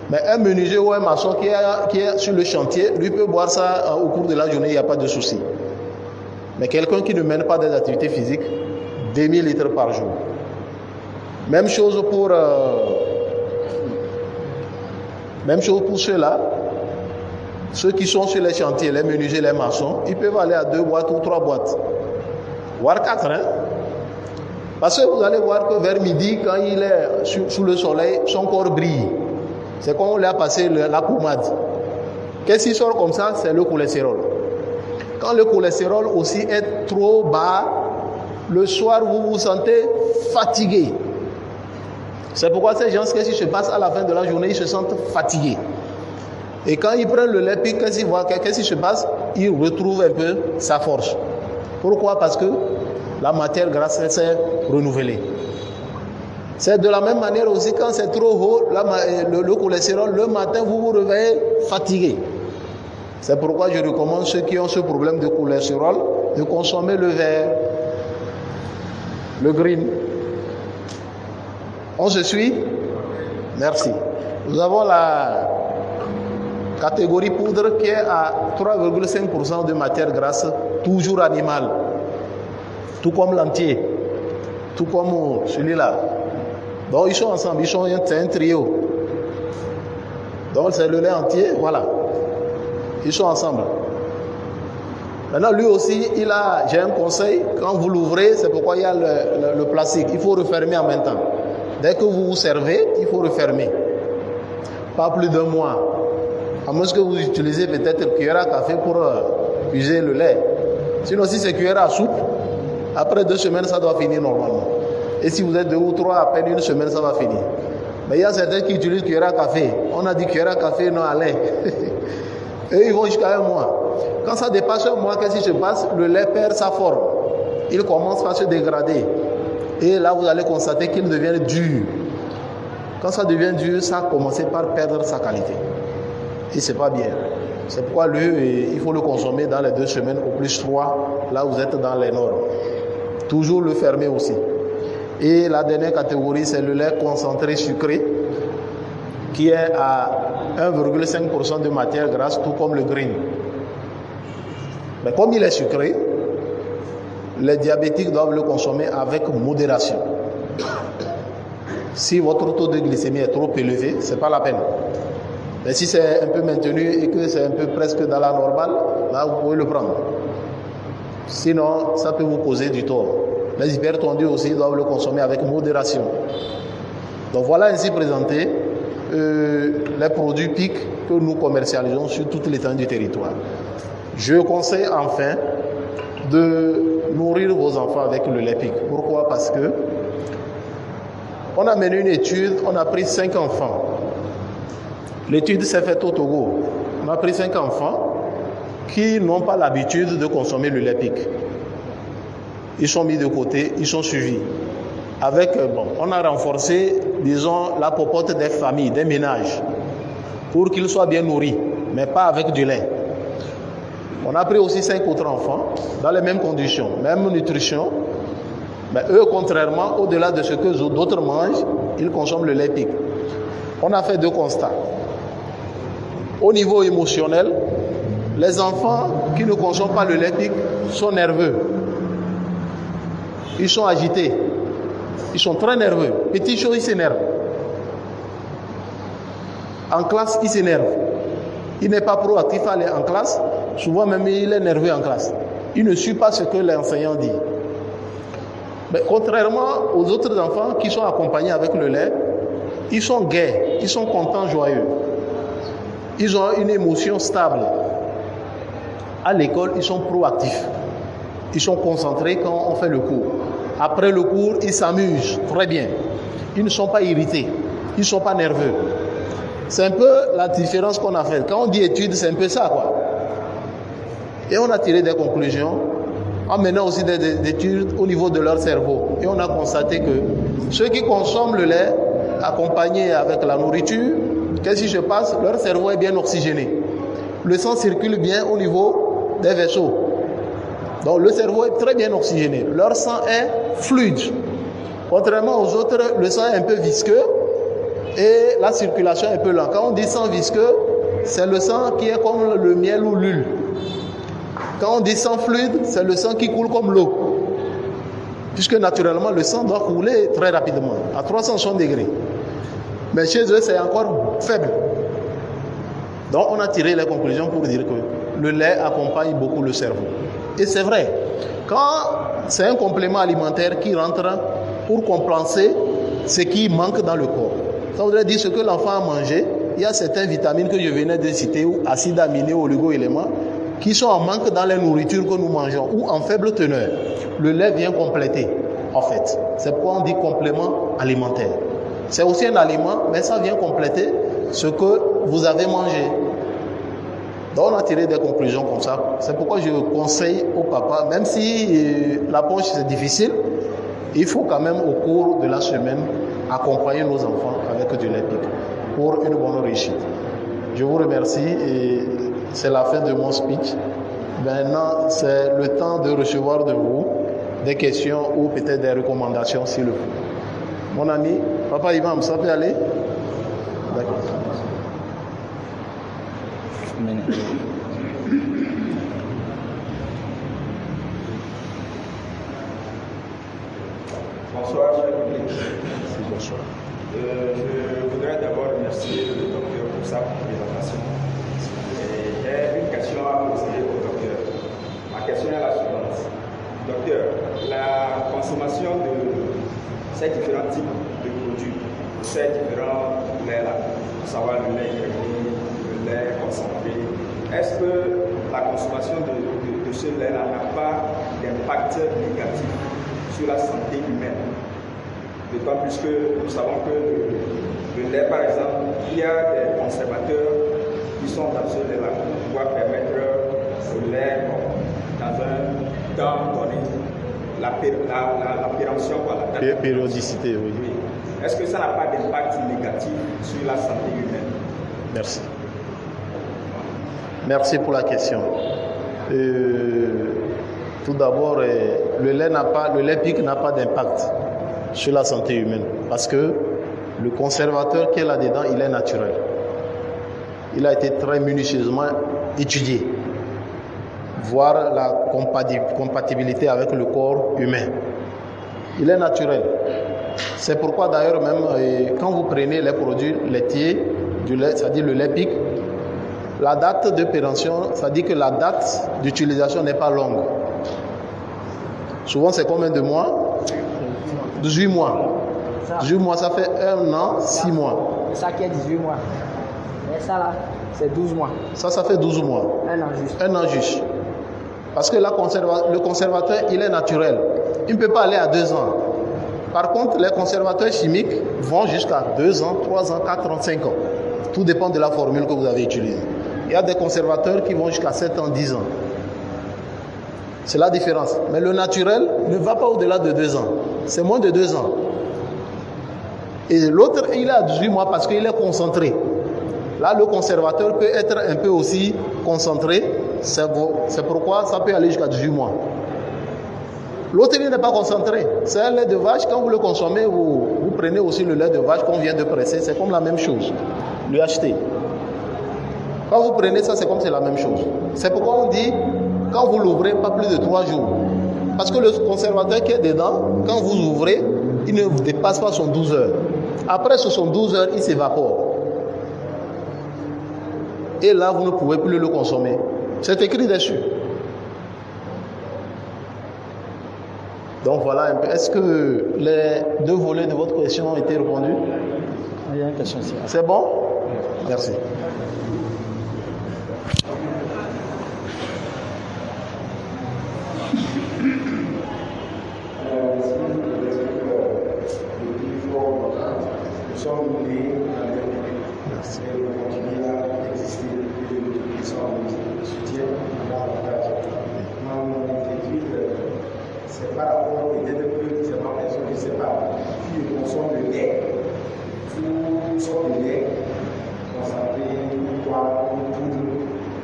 Mais un menuisier ou un maçon qui est sur le chantier, lui peut boire ça au cours de la journée, il n'y a pas de souci. Mais quelqu'un qui ne mène pas des activités physiques, 2000 litres par jour. Même chose pour ceux-là. Ceux qui sont sur les chantiers, les menuisiers, les maçons, ils peuvent aller à 2 boîtes ou 3 boîtes. Voire 4, hein. Parce que vous allez voir que vers midi, quand il est sous le soleil, son corps brille. C'est comme on lui a passé la pommade. Qu'est-ce qui sort comme ça? C'est le cholestérol. Quand le cholestérol aussi est trop bas, le soir, vous vous sentez fatigué. C'est pourquoi ces gens, qu'est-ce qui se passe à la fin de la journée? Ils se sentent fatigués. Et quand ils prennent le lait, puis qu'est-ce qui se passe? Ils retrouvent un peu sa force. Pourquoi? Parce que la matière grasse s'est renouvelée. C'est de la même manière aussi quand c'est trop haut, le cholestérol, le matin, vous vous réveillez fatigué. C'est pourquoi je recommande ceux qui ont ce problème de cholestérol de consommer le vert, le green. On se suit? Merci. Nous avons la catégorie poudre qui est à 3,5% de matière grasse, toujours animale. Tout comme l'entier. Tout comme celui-là. Donc ils sont ensemble, c'est un trio. Donc c'est le lait entier, voilà. Ils sont ensemble. Maintenant lui aussi, j'ai un conseil, quand vous l'ouvrez, c'est pourquoi il y a le plastique. Il faut refermer en même temps. Dès que vous vous servez, il faut refermer. Pas plus d'un mois. À moins que vous utilisez peut-être cuillère à café pour user le lait. Sinon si c'est cuillère à soupe, après 2 semaines, ça doit finir normalement. Et si vous êtes 2 ou 3, à peine 1 semaine, ça va finir. Mais il y a certains qui utilisent cuillère à café. On a dit cuillère à café, non à lait. Et ils vont jusqu'à 1 mois. Quand ça dépasse 1 mois, qu'est-ce qui se passe? Le lait perd sa forme. Il commence à se dégrader. Et là, vous allez constater qu'il devient dur. Quand ça devient dur, ça a commencé par perdre sa qualité. Et c'est pas bien. C'est pourquoi il faut le consommer dans les 2 semaines, au plus 3, là vous êtes dans les normes. Toujours le fermer aussi. Et la dernière catégorie, c'est le lait concentré sucré, qui est à 1,5% de matière grasse, tout comme le green. Mais comme il est sucré, les diabétiques doivent le consommer avec modération. Si votre taux de glycémie est trop élevé, ce n'est pas la peine. Mais si c'est un peu maintenu et que c'est un peu presque dans la normale, là vous pouvez le prendre. Sinon, ça peut vous causer du tort. Les hypertendus aussi doivent le consommer avec modération. Donc voilà ainsi présenté les produits PIC que nous commercialisons sur toute l'étendue du territoire. Je conseille enfin de nourrir vos enfants avec le lait PIC. Pourquoi? Parce que on a mené une étude, on a pris 5 enfants. L'étude s'est faite au Togo. On a pris 5 enfants qui n'ont pas l'habitude de consommer le lait PIC. Ils sont mis de côté, ils sont suivis. On a renforcé, disons, la popote des familles, des ménages, pour qu'ils soient bien nourris, mais pas avec du lait. On a pris aussi 5 autres enfants, dans les mêmes conditions, même nutrition, mais eux, contrairement, au-delà de ce que d'autres mangent, ils consomment le lait PIC. On a fait 2 constats. Au niveau émotionnel, les enfants qui ne consomment pas le lait PIC sont nerveux. Ils sont agités. Ils sont très nerveux. Petit chose, ils s'énervent. En classe, ils s'énervent. Il n'est pas proactif à aller en classe. Souvent même, il est nerveux en classe. Il ne suit pas ce que l'enseignant dit. Mais contrairement aux autres enfants qui sont accompagnés avec le lait, ils sont gais, ils sont contents, joyeux. Ils ont une émotion stable. À l'école, ils sont proactifs. Ils sont concentrés quand on fait le cours. Après le cours, ils s'amusent très bien. Ils ne sont pas irrités. Ils ne sont pas nerveux. C'est un peu la différence qu'on a faite. Quand on dit études, c'est un peu ça, quoi. Et on a tiré des conclusions en menant aussi des études au niveau de leur cerveau. Et on a constaté que ceux qui consomment le lait accompagné avec la nourriture, qu'est-ce qui se passe? Leur cerveau est bien oxygéné. Le sang circule bien au niveau des vaisseaux. Donc le cerveau est très bien oxygéné. Leur sang est fluide. Contrairement aux autres, le sang est un peu visqueux et la circulation est un peu lente. Quand on dit sang visqueux, c'est le sang qui est comme le miel ou l'huile. Quand on dit sang fluide, c'est le sang qui coule comme l'eau. Puisque naturellement, le sang doit couler très rapidement, à 360 degrés. Mais chez eux, c'est encore faible. Donc on a tiré les conclusions pour dire que le lait accompagne beaucoup le cerveau. Et c'est vrai, quand c'est un complément alimentaire qui rentre pour compenser ce qui manque dans le corps. Ça voudrait dire ce que l'enfant a mangé, il y a certaines vitamines que je venais de citer, ou acides aminés, oligo-éléments, qui sont en manque dans les nourritures que nous mangeons, ou en faible teneur. Le lait vient compléter, en fait. C'est pourquoi on dit complément alimentaire. C'est aussi un aliment, mais ça vient compléter ce que vous avez mangé. Donc on a tiré des conclusions comme ça. C'est pourquoi je conseille au papa, même si la poche c'est difficile, il faut quand même au cours de la semaine accompagner nos enfants avec du lait pique pour une bonne réussite. Je vous remercie et c'est la fin de mon speech. Maintenant, c'est le temps de recevoir de vous des questions ou peut-être des recommandations s'il le faut. Mon ami, papa Imam, ça peut aller? D'accord. Bonsoir, cher public. Bonsoir. Je voudrais d'abord remercier le docteur pour sa présentation. J'ai une question à poser au docteur. Ma question est la suivante. Docteur, la consommation de ces différents types de produits, ces différents laits-là, à savoir le lait écrémé, le lait concentré, est-ce que la consommation de ce lait-là n'a pas d'impact négatif sur la santé humaine? D'autant plus que nous savons que le lait, par exemple, il y a des conservateurs qui sont dans ce lait-là, qui doivent permettre au lait, dans un temps donné, l'apparition, la périodicité, oui. Est-ce que ça n'a pas d'impact négatif sur la santé humaine? Merci. Merci pour la question. Tout d'abord, le lait pique n'a pas d'impact sur la santé humaine parce que le conservateur qui est là-dedans, il est naturel. Il a été très minutieusement étudié, voir la compatibilité avec le corps humain. Il est naturel. C'est pourquoi d'ailleurs même quand vous prenez les produits laitiers, du lait, c'est-à-dire le lait pique, la date de péremption, ça dit que la date d'utilisation n'est pas longue. Souvent, c'est combien de mois? 18 mois. 18 mois, ça fait 1 an, 6 mois. C'est ça qui est 18 mois. Et ça là, c'est 12 mois. Ça fait 12 mois. 1 an juste. 1 an juste. Parce que là, le conservateur, il est naturel. Il ne peut pas aller à 2 ans. Par contre, les conservateurs chimiques vont jusqu'à 2 ans, 3 ans, 4 ans, 5 ans. Tout dépend de la formule que vous avez utilisée. Il y a des conservateurs qui vont jusqu'à 7 ans, 10 ans. C'est la différence. Mais le naturel ne va pas au-delà de 2 ans. C'est moins de 2 ans. Et l'autre, il est à 18 mois parce qu'il est concentré. Là, le conservateur peut être un peu aussi concentré. C'est pourquoi ça peut aller jusqu'à 18 mois. L'autre, il n'est pas concentré. C'est un lait de vache. Quand vous le consommez, vous prenez aussi le lait de vache qu'on vient de presser. C'est comme la même chose. L'UHT. Quand vous prenez ça, c'est comme c'est la même chose. C'est pourquoi on dit, quand vous l'ouvrez, pas plus de 3 jours. Parce que le conservateur qui est dedans, quand vous ouvrez, il ne dépasse pas son 12 heures. Après ce sont 12 heures, il s'évapore. Et là, vous ne pouvez plus le consommer. C'est écrit dessus. Donc voilà un peu. Est-ce que les 2 volets de votre question ont été répondus? Il y a une question ici. C'est bon? Merci. Nous sommes nés dans les République et nous continuons à exister depuis les soutien à l'avantage. Mon inquiétude, c'est par rapport peut-être que c'est ma personne, je ne sais pas, qui consomme le lait, tout sort de lait, concentré, poivre, poudre,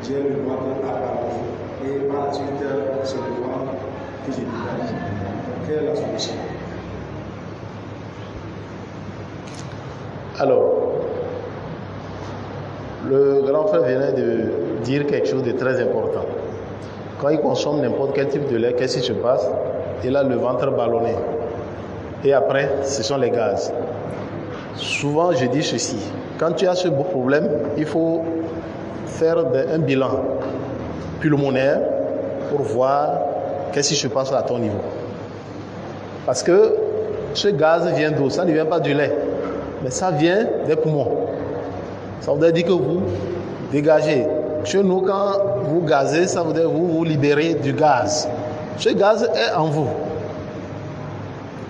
j'ai le ventre à part. Et par la suite, se le vend Quelle est la solution? Alors, le grand frère venait de dire quelque chose de très important. Quand il consomme n'importe quel type de lait, qu'est-ce qui se passe? Il a le ventre ballonné. Et après, ce sont les gaz. Souvent, je dis ceci. Quand tu as ce beau problème, il faut faire un bilan pulmonaire pour voir qu'est-ce qui se passe à ton niveau. Parce que ce gaz vient d'où? Ça ne vient pas du lait, mais ça vient des poumons. Ça veut dire que vous dégagez. Chez nous, quand vous gazez, ça veut dire que vous libérez du gaz. Ce gaz est en vous.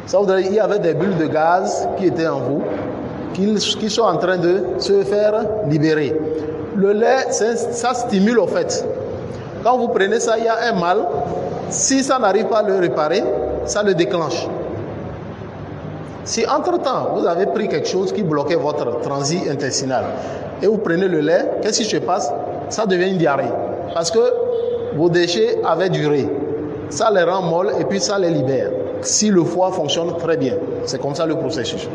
Ça veut dire qu'il y avait des bulles de gaz qui étaient en vous, qui sont en train de se faire libérer. Le lait, ça stimule au fait. Quand vous prenez ça, il y a un mal. Si ça n'arrive pas à le réparer, ça le déclenche. Si entre-temps, vous avez pris quelque chose qui bloquait votre transit intestinal et vous prenez le lait, qu'est-ce qui se passe? Ça devient une diarrhée. Parce que vos déchets avaient duré. Ça les rend molles et puis ça les libère. Si le foie fonctionne très bien, c'est comme ça le processus.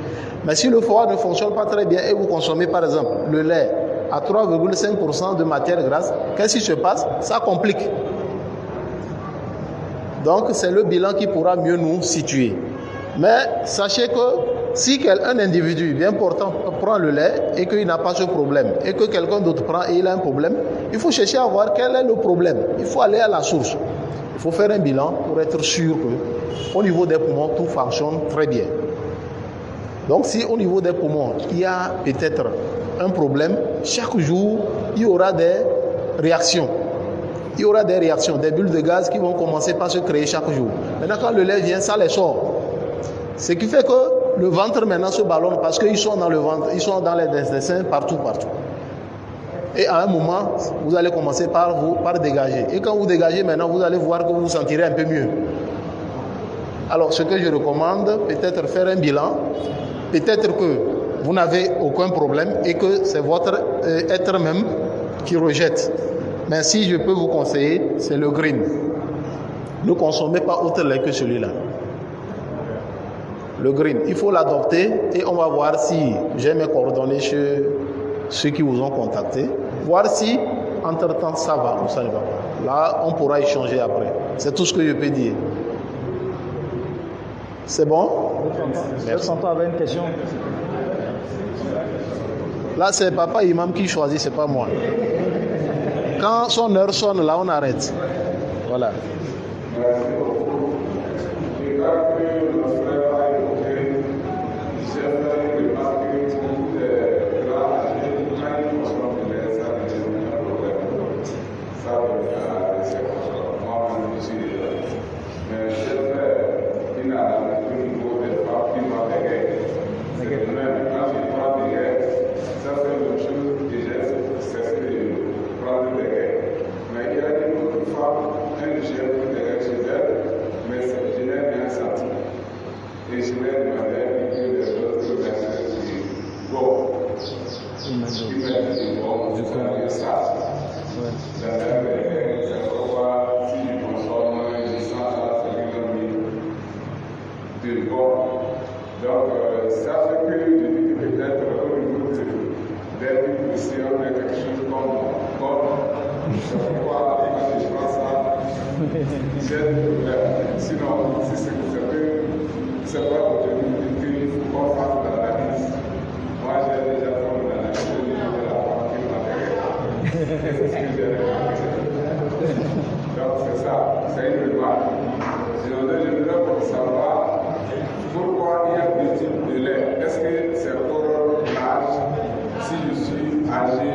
Mais si le foie ne fonctionne pas très bien et vous consommez par exemple le lait à 3,5% de matière grasse, qu'est-ce qui se passe? Ça complique. Donc c'est le bilan qui pourra mieux nous situer. Mais sachez que si un individu bien portant prend le lait et qu'il n'a pas ce problème, et que quelqu'un d'autre prend et il a un problème, il faut chercher à voir quel est le problème. Il faut aller à la source. Il faut faire un bilan pour être sûr qu'au niveau des poumons, tout fonctionne très bien. Donc si au niveau des poumons, il y a peut-être un problème, chaque jour, il y aura des réactions. Il y aura des réactions, des bulles de gaz qui vont commencer par se créer chaque jour. Maintenant, quand le lait vient, ça les sort. Ce qui fait que le ventre maintenant se ballonne parce qu'ils sont dans le ventre, ils sont dans les intestins, partout. Et à un moment, vous allez commencer par dégager. Et quand vous dégagez maintenant, vous allez voir que vous vous sentirez un peu mieux. Alors, ce que je recommande, peut-être faire un bilan. Peut-être que vous n'avez aucun problème et que c'est votre être même qui rejette. Mais si je peux vous conseiller, c'est le green. Ne consommez pas autre lait que celui-là. Le green, il faut l'adopter et on va voir si j'ai mes coordonnées chez ceux qui vous ont contacté. Voir si, entre-temps, ça va ou ça ne va pas. Là, on pourra échanger après. C'est tout ce que je peux dire. C'est bon? Merci. Santo avait une question. Là, c'est Papa Imam qui choisit, c'est pas moi. Quand son heure sonne, là, on arrête. Voilà. Sinon, si c'est pas aujourd'hui qu'il faut qu'on fasse de l'analyse. Moi, j'ai déjà fait une analyse au niveau de la femme qui m'a fait. C'est ce que j'ai fait. Donc, c'est ça, c'est une remarque. Je voudrais savoir pourquoi il y a deux types de lait. Est-ce que c'est pour l'âge? Si je suis âgé,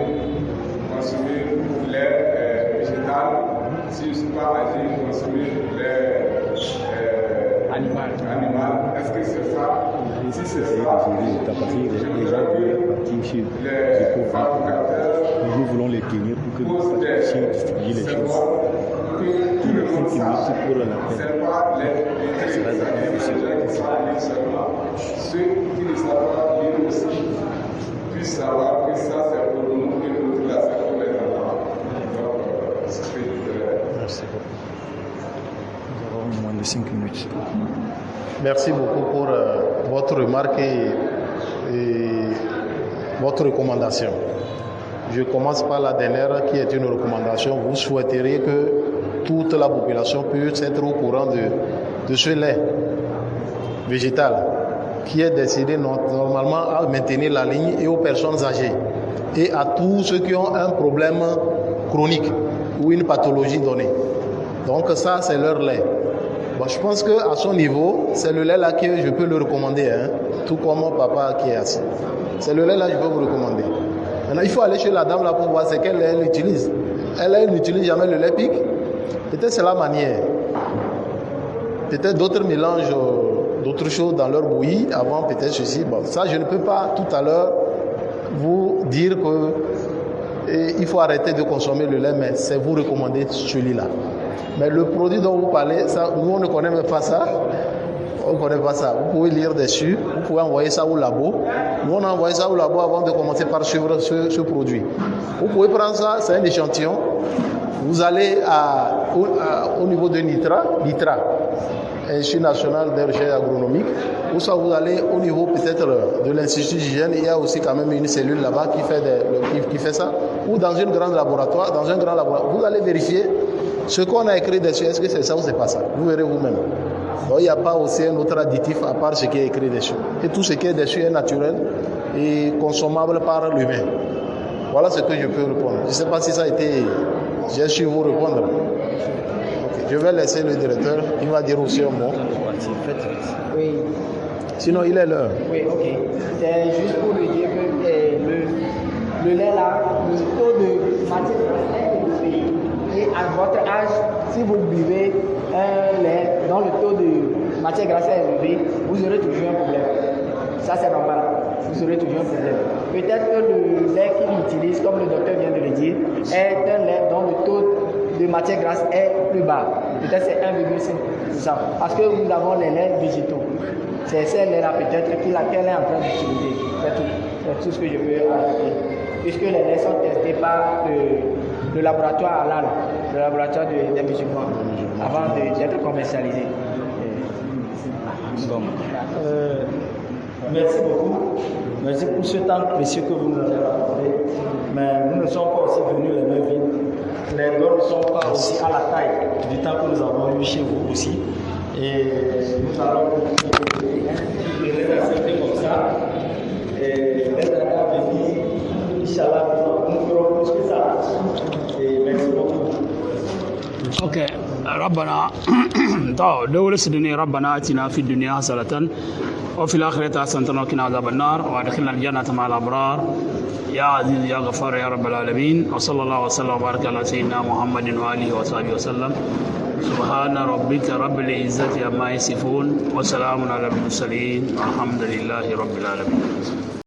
consommer lait végétal. Si je ne suis pas âgé, consommer lait animal. Est-ce que c'est ça? Si c'est ça, les fabricateurs, nous voulons les tenir pour que nous puissions distribuer les choses. Tout le monde sache. C'est pas les gens qui savent lire seulement. Ceux qui ne savent pas lire aussi puissent savoir que ça c'est pour nous et l'autre là c'est pour les enfants. Donc, c'est ce que je voudrais. Merci beaucoup. Nous avons moins de 5 minutes. Merci beaucoup pour votre remarque et votre recommandation. Je commence par la dernière qui est une recommandation. Vous souhaiteriez que toute la population puisse être au courant de ce lait végétal qui est destiné normalement à maintenir la ligne et aux personnes âgées et à tous ceux qui ont un problème chronique ou une pathologie donnée. Donc ça, c'est leur lait. Bon, je pense qu'à son niveau, c'est le lait là que je peux le recommander, hein, tout comme mon papa qui est assis. C'est le lait là que je peux vous recommander. Maintenant, il faut aller chez la dame là pour voir c'est quel lait elle utilise. Elle n'utilise jamais le lait pic. Peut-être c'est la manière. Peut-être d'autres mélangent d'autres choses dans leur bouillie avant peut-être ceci. Bon, ça, je ne peux pas tout à l'heure vous dire qu'il faut arrêter de consommer le lait, mais c'est vous recommander celui-là. Mais le produit dont vous parlez, ça, nous on ne connaît même pas ça. On ne connaît pas ça. Vous pouvez lire dessus, vous pouvez envoyer ça au labo. Nous on a envoyé ça au labo avant de commencer par suivre ce produit. Vous pouvez prendre ça, c'est un échantillon. Vous allez au niveau de NITRA, Institut national des recherches agronomiques, ou soit vous allez au niveau peut-être de l'Institut d'hygiène, il y a aussi quand même une cellule là-bas qui fait ça, ou dans un grand laboratoire, vous allez vérifier ce qu'on a écrit dessus, est-ce que c'est ça ou c'est pas ça, vous verrez vous-même. Donc il n'y a pas aussi un autre additif à part ce qui est écrit dessus. Et tout ce qui est dessus est naturel et consommable par l'humain. Voilà ce que je peux répondre. Je ne sais pas si ça a été... J'ai su vous répondre. Okay. Je vais laisser le directeur, il va dire aussi un mot. Oui. Sinon, il est l'heure. Oui, ok. C'est juste pour lui dire que le lait là, le taux de matière grasse est élevé. Et à votre âge, si vous buvez un lait dont le taux de matière grasse est élevé, vous aurez toujours un problème. Ça, c'est normal. Vous aurez toujours un problème. Peut-être que le lait qu'il utilise, comme le docteur vient de le dire, est un lait dont le taux de matière grasse est plus bas. Peut-être c'est 1,5%. Parce que nous avons les laits végétaux. C'est ces laits-là peut-être qu'elle est en train d'utiliser. C'est tout ce que je peux ajouter. Puisque les laits sont testés par le laboratoire halal, le laboratoire des musulmans, avant d'être commercialisés. Bon. Merci beaucoup. Merci pour ce temps précieux que vous nous avez accordé. Mais nous ne sommes pas aussi venus les mains vides. Les dons ne sont pas aussi à la taille du temps que nous avons eu chez vous aussi. Et nous allons les accepter comme ça. Et les années à venir, Inch'Allah, nous ferons plus que ça. Et merci beaucoup. اوكي ربنا دول سدني ربنا اتنا في الدنيا حسنة وفي الآخرة حسنة وقنا عذاب النار وادخلنا الجنة مع الأبرار يا عزيز يا غفار يا رب العالمين وصلى الله وسلم وبارك على سيدنا محمد وآله وصحبه وسلم سبحان ربك رب العزة عما يصفون وسلام على المرسلين والحمد لله رب العالمين.